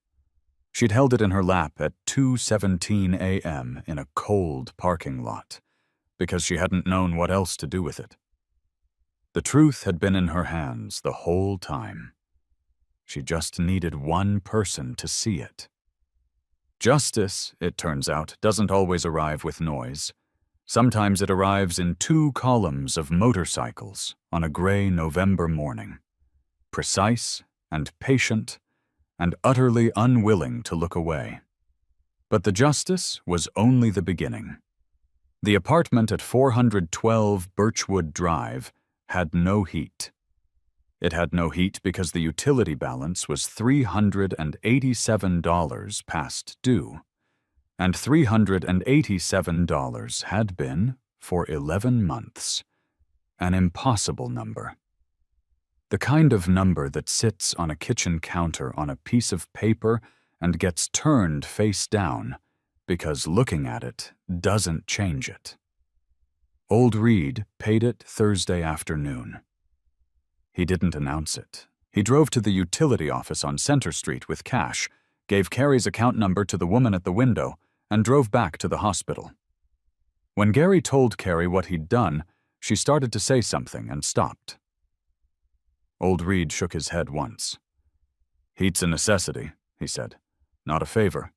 She'd held it in her lap at 2:17 a.m. in a cold parking lot, because she hadn't known what else to do with it. The truth had been in her hands the whole time. She just needed one person to see it. Justice, it turns out, doesn't always arrive with noise. Sometimes it arrives in 2 columns of motorcycles on a gray November morning, precise and patient and utterly unwilling to look away. But the justice was only the beginning. The apartment at 412 Birchwood Drive had no heat. It had no heat because the utility balance was $387 past due, and $387 had been for 11 months, an impossible number. The kind of number that sits on a kitchen counter on a piece of paper and gets turned face down because looking at it doesn't change it. Old Reed paid it Thursday afternoon. He didn't announce it. He drove to the utility office on Center Street with cash, gave Carrie's account number to the woman at the window, and drove back to the hospital. When Gary told Carrie what he'd done, she started to say something and stopped. Old Reed shook his head once. "Heat's a necessity," he said, "not a favor."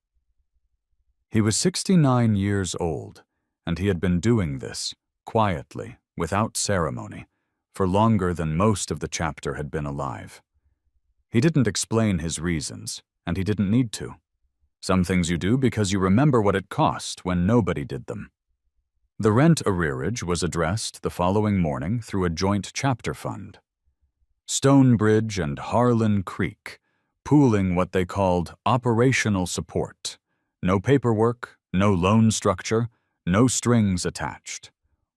He was 69 years old, and he had been doing this, quietly, without ceremony, for longer than most of the chapter had been alive. He didn't explain his reasons, and he didn't need to. Some things you do because you remember what it cost when nobody did them. The rent arrearage was addressed the following morning through a joint chapter fund. Stonebridge and Harlan Creek, pooling what they called operational support. No paperwork, no loan structure, no strings attached.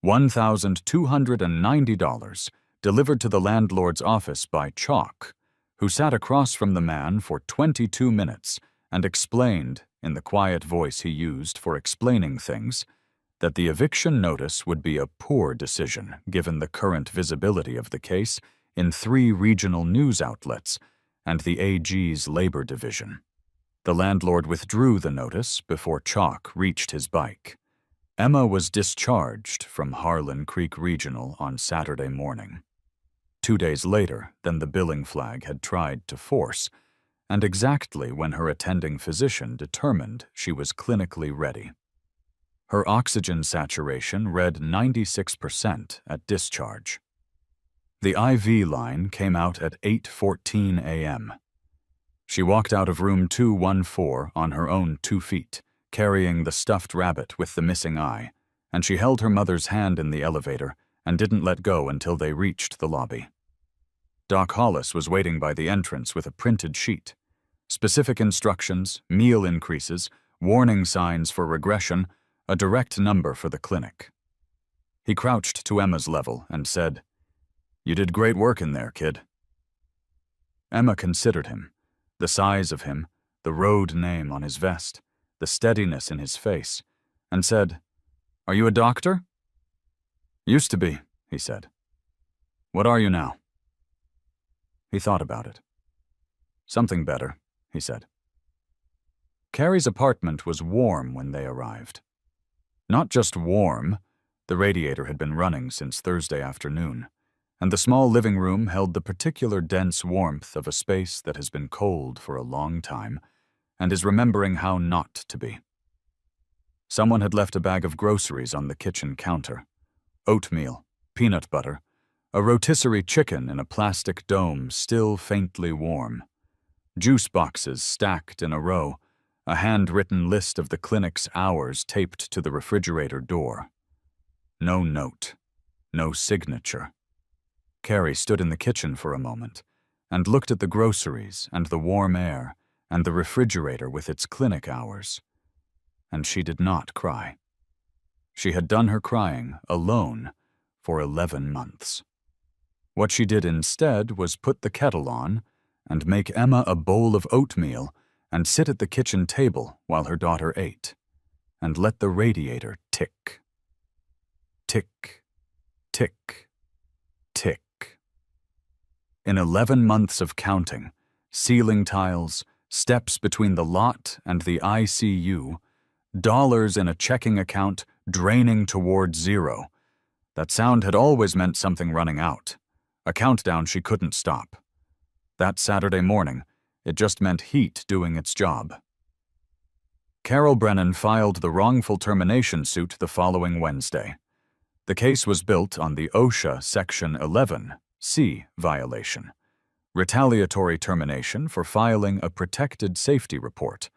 $1,290 delivered to the landlord's office by Chalk, who sat across from the man for 22 minutes and explained, in the quiet voice he used for explaining things, that the eviction notice would be a poor decision given the current visibility of the case in 3 regional news outlets and the AG's labor division. The landlord withdrew the notice before Chalk reached his bike. Emma was discharged from Harlan Creek Regional on Saturday morning, 2 days later than the billing flag had tried to force, and exactly when her attending physician determined she was clinically ready. Her oxygen saturation read 96% at discharge. The IV line came out at 8:14 a.m. She walked out of room 214 on her own 2 feet, carrying the stuffed rabbit with the missing eye, and she held her mother's hand in the elevator and didn't let go until they reached the lobby. Doc Hollis was waiting by the entrance with a printed sheet. Specific instructions, meal increases, warning signs for regression, a direct number for the clinic. He crouched to Emma's level and said, "You did great work in there, kid." Emma considered him, the size of him, the road name on his vest, the steadiness in his face, and said, "Are you a doctor?" "Used to be," he said. "What are you now?" He thought about it. "Something better," he said. Carrie's apartment was warm when they arrived. Not just warm, the radiator had been running since Thursday afternoon, and the small living room held the particular dense warmth of a space that has been cold for a long time and is remembering how not to be. Someone had left a bag of groceries on the kitchen counter. Oatmeal, peanut butter, a rotisserie chicken in a plastic dome still faintly warm, juice boxes stacked in a row, a handwritten list of the clinic's hours taped to the refrigerator door. No note, no signature. Carrie stood in the kitchen for a moment and looked at the groceries and the warm air and the refrigerator with its clinic hours. And she did not cry. She had done her crying alone for 11 months. What she did instead was put the kettle on and make Emma a bowl of oatmeal and sit at the kitchen table while her daughter ate, and let the radiator tick. Tick, tick, tick. In 11 months of counting, ceiling tiles, steps between the lot and the ICU, dollars in a checking account draining toward zero. That sound had always meant something running out, a countdown she couldn't stop. That Saturday morning, it just meant heat doing its job. Carol Brennan filed the wrongful termination suit the following Wednesday. The case was built on the OSHA Section 11C violation, retaliatory termination for filing a protected safety report,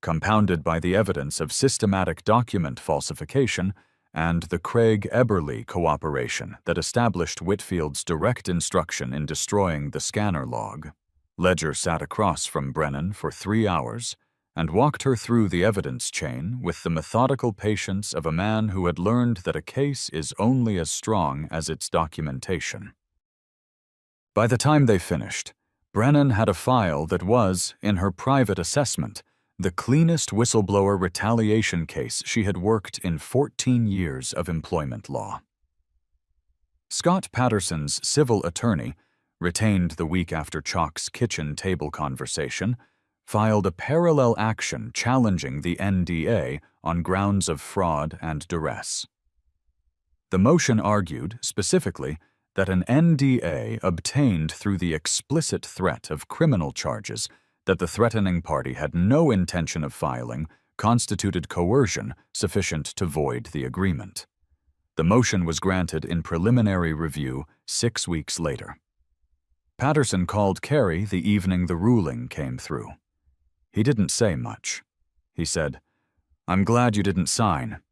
compounded by the evidence of systematic document falsification and the Craig Eberly cooperation that established Whitfield's direct instruction in destroying the scanner log. Ledger sat across from Brennan for 3 hours and walked her through the evidence chain with the methodical patience of a man who had learned that a case is only as strong as its documentation. By the time they finished, Brennan had a file that was, in her private assessment, the cleanest whistleblower retaliation case she had worked in 14 years of employment law. Scott Patterson's civil attorney, retained the week after Chalk's kitchen table conversation, filed a parallel action challenging the NDA on grounds of fraud and duress. The motion argued, specifically, that an NDA obtained through the explicit threat of criminal charges that the threatening party had no intention of filing constituted coercion sufficient to void the agreement. The motion was granted in preliminary review 6 weeks later. Patterson called Carey the evening the ruling came through. He didn't say much. He said, "I'm glad you didn't sign."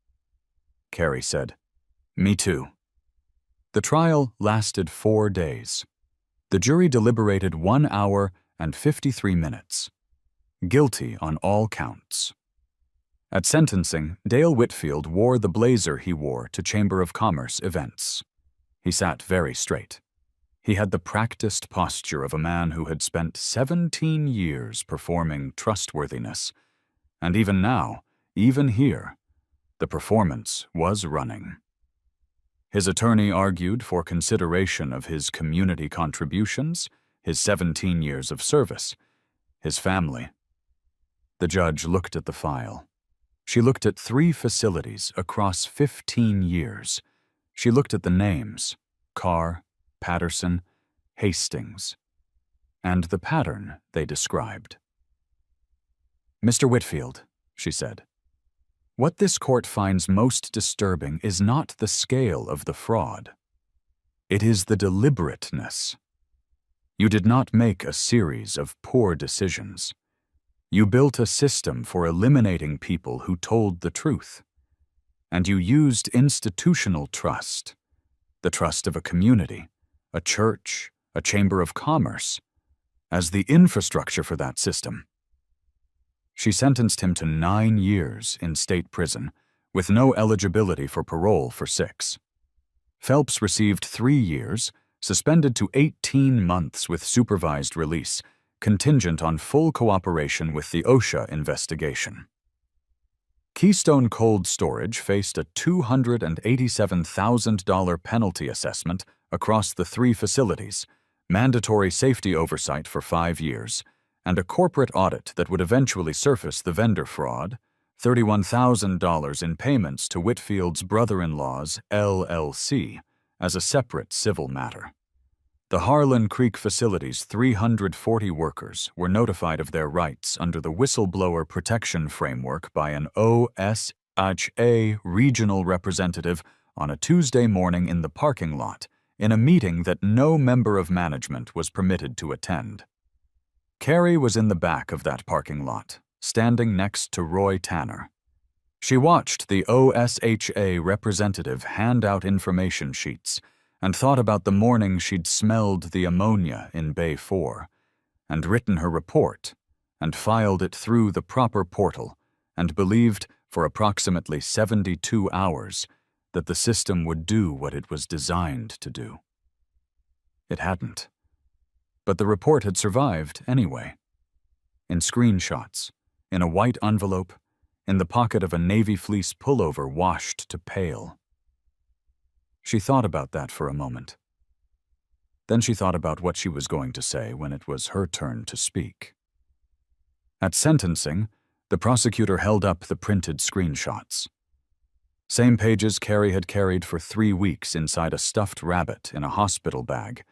Carey said, "Me too." The trial lasted 4 days. The jury deliberated 1 hour and 53 minutes. Guilty on all counts. At sentencing, Dale Whitfield wore the blazer he wore to Chamber of Commerce events. He sat very straight. He had the practiced posture of a man who had spent 17 years performing trustworthiness. And even now, even here, the performance was running. His attorney argued for consideration of his community contributions, his 17 years of service, his family. The judge looked at the file. She looked at 3 facilities across 15 years. She looked at the names, Carr, Patterson, Hastings, and the pattern they described. "Mr. Whitfield," she said, "what this court finds most disturbing is not the scale of the fraud. It is the deliberateness. You did not make a series of poor decisions. You built a system for eliminating people who told the truth. And you used institutional trust, the trust of a community, a church, a chamber of commerce, as the infrastructure for that system." She sentenced him to 9 years in state prison, with no eligibility for parole for 6. Phelps received 3 years, suspended to 18 months with supervised release, contingent on full cooperation with the OSHA investigation. Keystone Cold Storage faced a $287,000 penalty assessment across the 3 facilities, mandatory safety oversight for 5 years, and a corporate audit that would eventually surface the vendor fraud, $31,000 in payments to Whitfield's brother-in-law's LLC as a separate civil matter. The Harlan Creek facility's 340 workers were notified of their rights under the Whistleblower Protection Framework by an OSHA regional representative on a Tuesday morning in the parking lot, in a meeting that no member of management was permitted to attend. Carey was in the back of that parking lot, standing next to Roy Tanner. She watched the OSHA representative hand out information sheets and thought about the morning she'd smelled the ammonia in Bay 4, and written her report, and filed it through the proper portal, and believed for approximately 72 hours that the system would do what it was designed to do. It hadn't. But the report had survived anyway. In screenshots, in a white envelope, in the pocket of a navy fleece pullover washed to pale. She thought about that for a moment. Then she thought about what she was going to say when it was her turn to speak. At sentencing, the prosecutor held up the printed screenshots. Same pages Carey had carried for 3 weeks inside a stuffed rabbit in a hospital bag,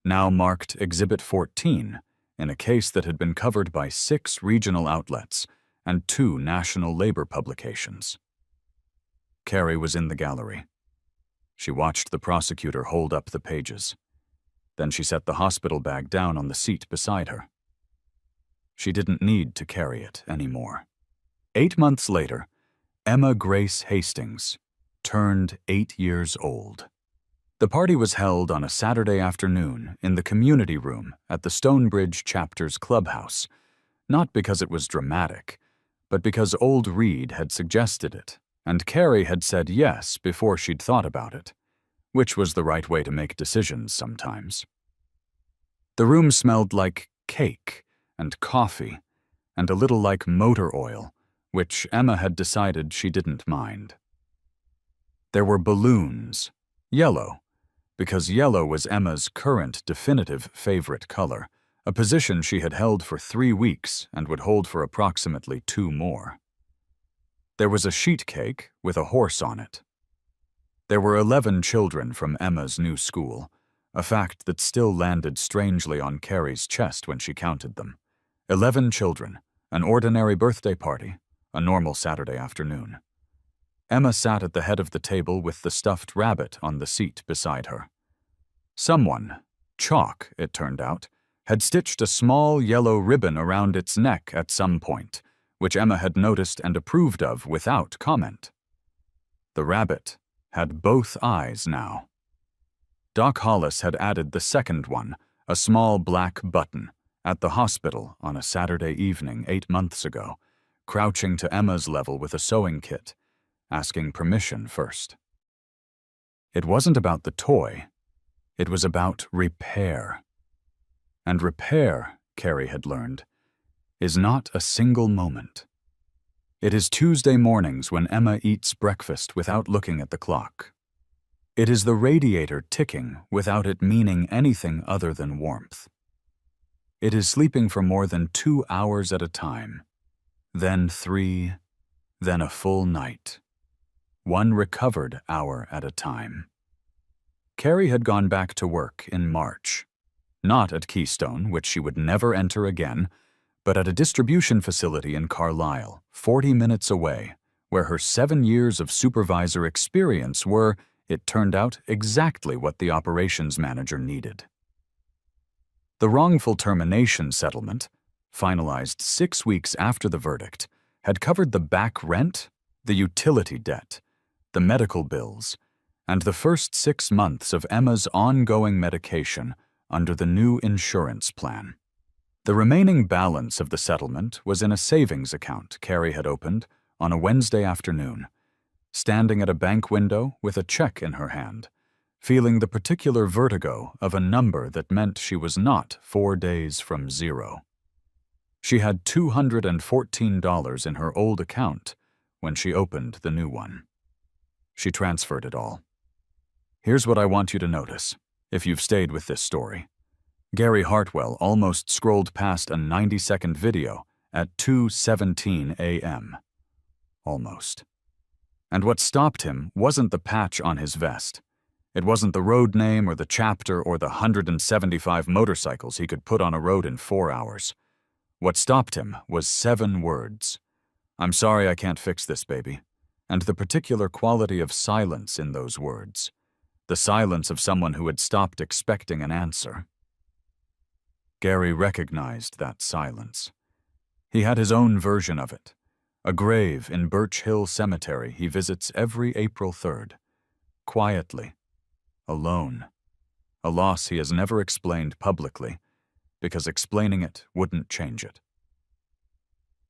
now marked Exhibit 14 in a case that had been covered by 6 regional outlets and 2 national labor publications. Carey was in the gallery. She watched the prosecutor hold up the pages. Then she set the hospital bag down on the seat beside her. She didn't need to carry it anymore. 8 months later, Emma Grace Hastings turned 8 years old. The party was held on a Saturday afternoon in the community room at the Stonebridge Chapter's clubhouse, not because it was dramatic, but because old Reed had suggested it, and Carey had said yes before she'd thought about it, which was the right way to make decisions sometimes. The room smelled like cake and coffee and a little like motor oil, which Emma had decided she didn't mind. There were balloons, yellow, because yellow was Emma's current definitive favorite color, a position she had held for 3 weeks and would hold for approximately 2 more. There was a sheet cake with a horse on it. There were 11 children from Emma's new school, a fact that still landed strangely on Carrie's chest when she counted them. 11 children, an ordinary birthday party, a normal Saturday afternoon. Emma sat at the head of the table with the stuffed rabbit on the seat beside her. Someone, Chalk it turned out, had stitched a small yellow ribbon around its neck at some point, which Emma had noticed and approved of without comment. The rabbit had both eyes now. Doc Hollis had added the second one, a small black button, at the hospital on a Saturday evening 8 months ago, crouching to Emma's level with a sewing kit, asking permission first. It wasn't about the toy. It was about repair. And repair, Carrie had learned, is not a single moment. It is Tuesday mornings when Emma eats breakfast without looking at the clock. It is the radiator ticking without it meaning anything other than warmth. It is sleeping for more than 2 hours at a time, then 3, then a full night. 1 recovered hour at a time. Carrie had gone back to work in March. Not at Keystone, which she would never enter again, but at a distribution facility in Carlisle, 40 minutes away, where her 7 years of supervisor experience were, it turned out, exactly what the operations manager needed. The wrongful termination settlement, finalized 6 weeks after the verdict, had covered the back rent, the utility debt, the medical bills, and the first 6 months of Emma's ongoing medication under the new insurance plan. The remaining balance of the settlement was in a savings account Carrie had opened on a Wednesday afternoon, standing at a bank window with a check in her hand, feeling the particular vertigo of a number that meant she was not 4 days from zero. She had $214 in her old account when she opened the new one. She transferred it all. Here's what I want you to notice, if you've stayed with this story. Gary Hartwell almost scrolled past a 90-second video at 2:17 a.m. Almost. And what stopped him wasn't the patch on his vest. It wasn't the road name or the chapter or the 175 motorcycles he could put on a road in 4 hours. What stopped him was 7 words. "I'm sorry I can't fix this, baby," and the particular quality of silence in those words. The silence of someone who had stopped expecting an answer. Gary recognized that silence. He had his own version of it, a grave in Birch Hill Cemetery he visits every April 3rd, quietly, alone, a loss he has never explained publicly, because explaining it wouldn't change it.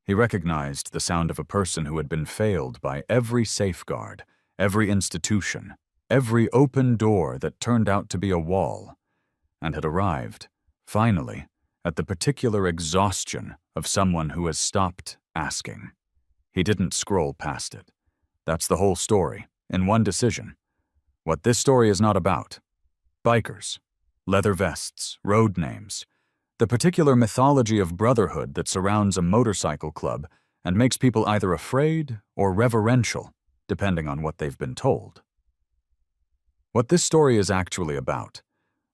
He recognized the sound of a person who had been failed by every safeguard, every institution, every open door that turned out to be a wall, and had arrived, finally, at the particular exhaustion of someone who has stopped asking. He didn't scroll past it. That's the whole story, in one decision. What this story is not about. Bikers, leather vests, road names, the particular mythology of brotherhood that surrounds a motorcycle club and makes people either afraid or reverential, depending on what they've been told. What this story is actually about,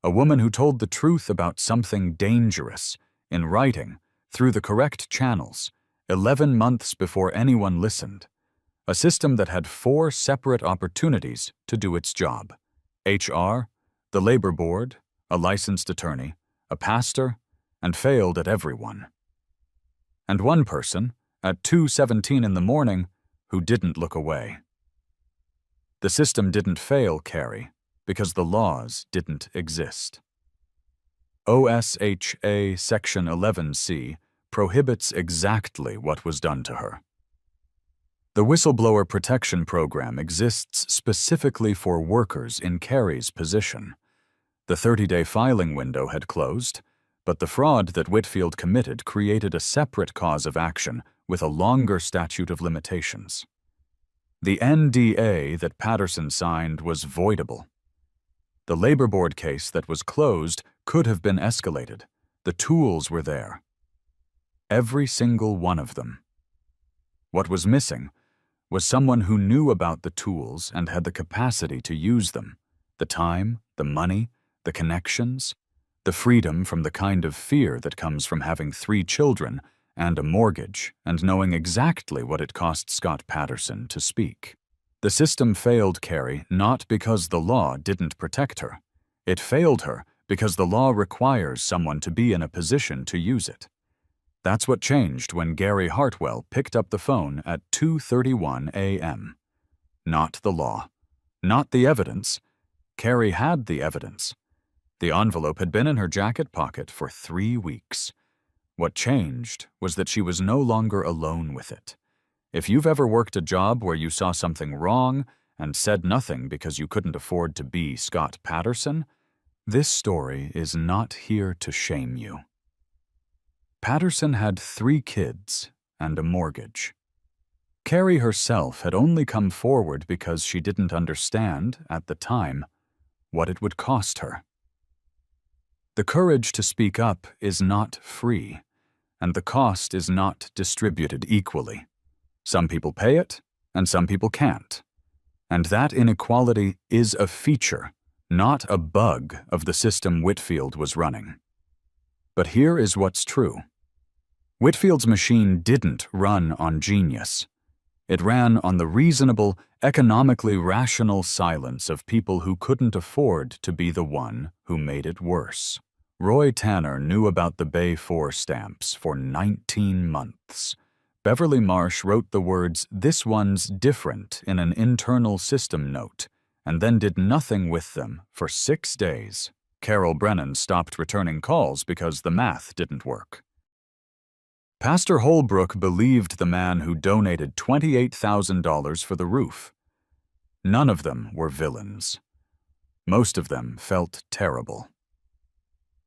a woman who told the truth about something dangerous, in writing, through the correct channels, 11 months before anyone listened, a system that had 4 separate opportunities to do its job: HR, the labor board, a licensed attorney, a pastor, and failed at every one. And one person, at 2:17 in the morning, who didn't look away. The system didn't fail Carrie because the laws didn't exist. OSHA Section 11C prohibits exactly what was done to her. The Whistleblower Protection Program exists specifically for workers in Carrie's position. The 30-day filing window had closed, But the fraud that Whitfield committed created a separate cause of action with a longer statute of limitations. The NDA that Patterson signed was voidable. The labor board case that was closed could have been escalated. The tools were there. Every single one of them. What was missing was someone who knew about the tools and had the capacity to use them, the time, the money, the connections, the freedom from the kind of fear that comes from having 3 children and a mortgage and knowing exactly what it cost Scott Patterson to speak. The system failed Carrie not because the law didn't protect her. It failed her because the law requires someone to be in a position to use it. That's what changed when Gary Hartwell picked up the phone at 2:31 a.m. Not the law. Not the evidence. Carrie had the evidence. The envelope had been in her jacket pocket for 3 weeks. What changed was that she was no longer alone with it. If you've ever worked a job where you saw something wrong and said nothing because you couldn't afford to be Scott Patterson, this story is not here to shame you. Patterson had 3 kids and a mortgage. Carrie herself had only come forward because she didn't understand, at the time, what it would cost her. The courage to speak up is not free, and the cost is not distributed equally. Some people pay it, and some people can't. And that inequality is a feature, not a bug of the system Whitfield was running. But here is what's true. Whitfield's machine didn't run on genius. It ran on the reasonable, economically rational silence of people who couldn't afford to be the one who made it worse. Roy Tanner knew about the Bay 4 stamps for 19 months. Beverly Marsh wrote the words, "This one's different," in an internal system note, and then did nothing with them for 6 days. Carol Brennan stopped returning calls because the math didn't work. Pastor Holbrook believed the man who donated $28,000 for the roof. None of them were villains. Most of them felt terrible.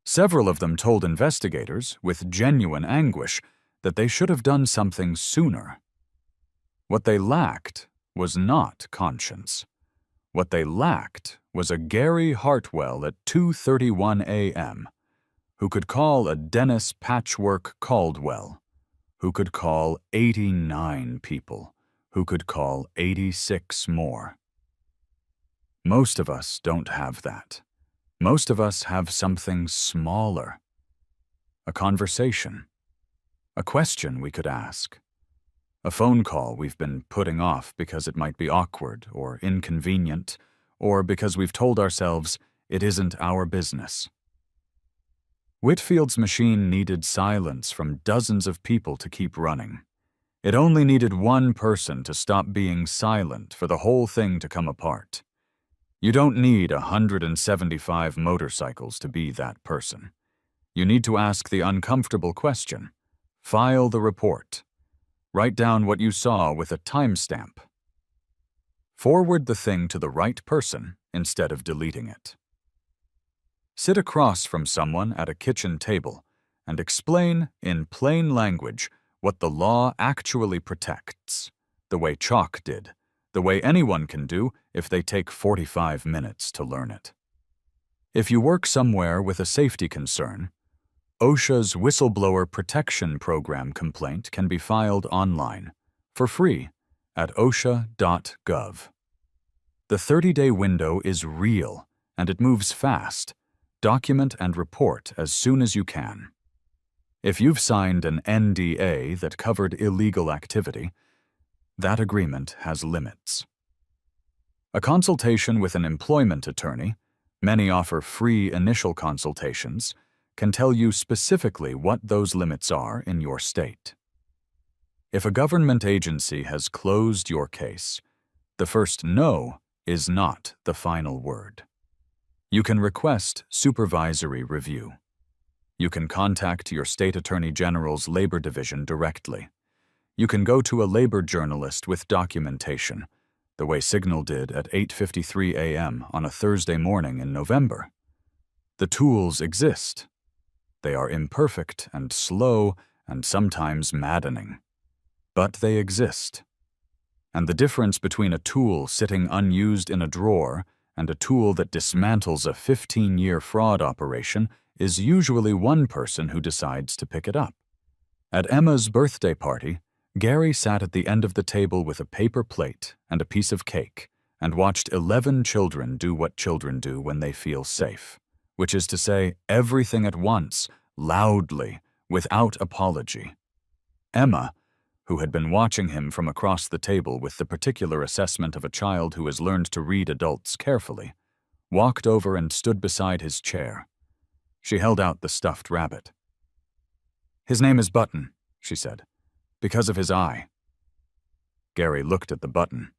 Several of them told investigators, with genuine anguish, that they should have done something sooner. What they lacked was not conscience. What they lacked was a Gary Hartwell at 2:31 a.m., who could call a Dennis Patchwork Caldwell, who could call 89 people, who could call 86 more. Most of us don't have that. Most of us have something smaller. A conversation. A question we could ask. A phone call we've been putting off because it might be awkward or inconvenient, or because we've told ourselves it isn't our business. Whitfield's machine needed silence from dozens of people to keep running. It only needed one person to stop being silent for the whole thing to come apart. You don't need 175 motorcycles to be that person. You need to ask the uncomfortable question. File the report. Write down what you saw with a timestamp. Forward the thing to the right person instead of deleting it. Sit across from someone at a kitchen table and explain in plain language what the law actually protects, the way Chalk did, the way anyone can do if they take 45 minutes to learn it. If you work somewhere with a safety concern, OSHA's Whistleblower Protection Program complaint can be filed online, for free, at osha.gov. The 30-day window is real, and it moves fast. Document and report as soon as you can. If you've signed an NDA that covered illegal activity, that agreement has limits. A consultation with an employment attorney, many offer free initial consultations, can tell you specifically what those limits are in your state. If a government agency has closed your case, the first no is not the final word. You can request supervisory review. You can contact your state attorney general's labor division directly. You can go to a labor journalist with documentation, the way Signal did at 8:53 a.m. on a Thursday morning in November. The tools exist. They are imperfect and slow and sometimes maddening. But they exist. And the difference between a tool sitting unused in a drawer and a tool that dismantles a 15-year fraud operation is usually one person who decides to pick it up. At Emma's birthday party, Gary sat at the end of the table with a paper plate and a piece of cake and watched 11 children do what children do when they feel safe, which is to say everything at once, loudly, without apology. Emma, who had been watching him from across the table with the particular assessment of a child who has learned to read adults carefully, walked over and stood beside his chair. She held out the stuffed rabbit. "His name is Button," she said, "because of his eye." Gary looked at the button.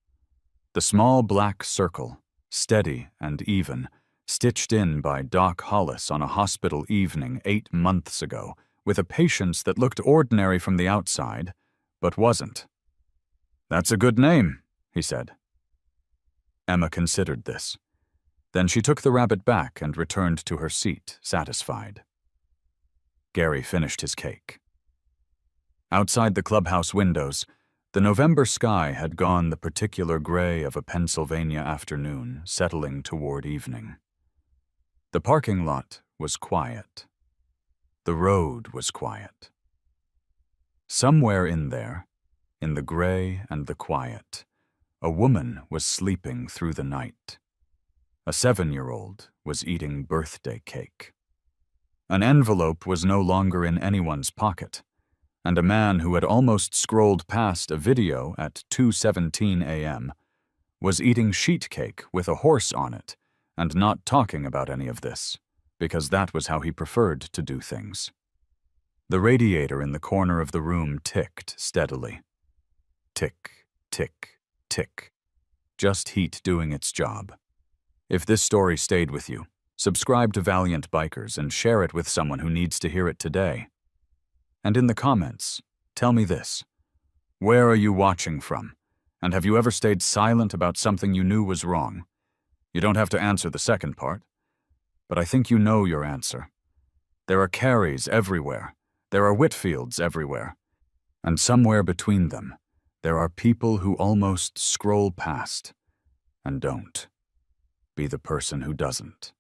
The small black circle, steady and even, stitched in by Doc Hollis on a hospital evening 8 months ago, with a patience that looked ordinary from the outside, but wasn't. "That's a good name," he said. Emma considered this. Then she took the rabbit back and returned to her seat, satisfied. Gary finished his cake. Outside the clubhouse windows, the November sky had gone the particular gray of a Pennsylvania afternoon, settling toward evening. The parking lot was quiet. The road was quiet. Somewhere in there, in the gray and the quiet, a woman was sleeping through the night. A 7-year-old was eating birthday cake. An envelope was no longer in anyone's pocket, and a man who had almost scrolled past a video at 2:17 a.m. was eating sheet cake with a horse on it and not talking about any of this, because that was how he preferred to do things. The radiator in the corner of the room ticked steadily. Tick, tick, tick. Just heat doing its job. If this story stayed with you, subscribe to Valiant Bikers and share it with someone who needs to hear it today. And in the comments, tell me this. Where are you watching from? And have you ever stayed silent about something you knew was wrong? You don't have to answer the second part, but I think you know your answer. There are Careys everywhere. There are Whitfields everywhere. And somewhere between them, there are people who almost scroll past and don't. Be the person who doesn't.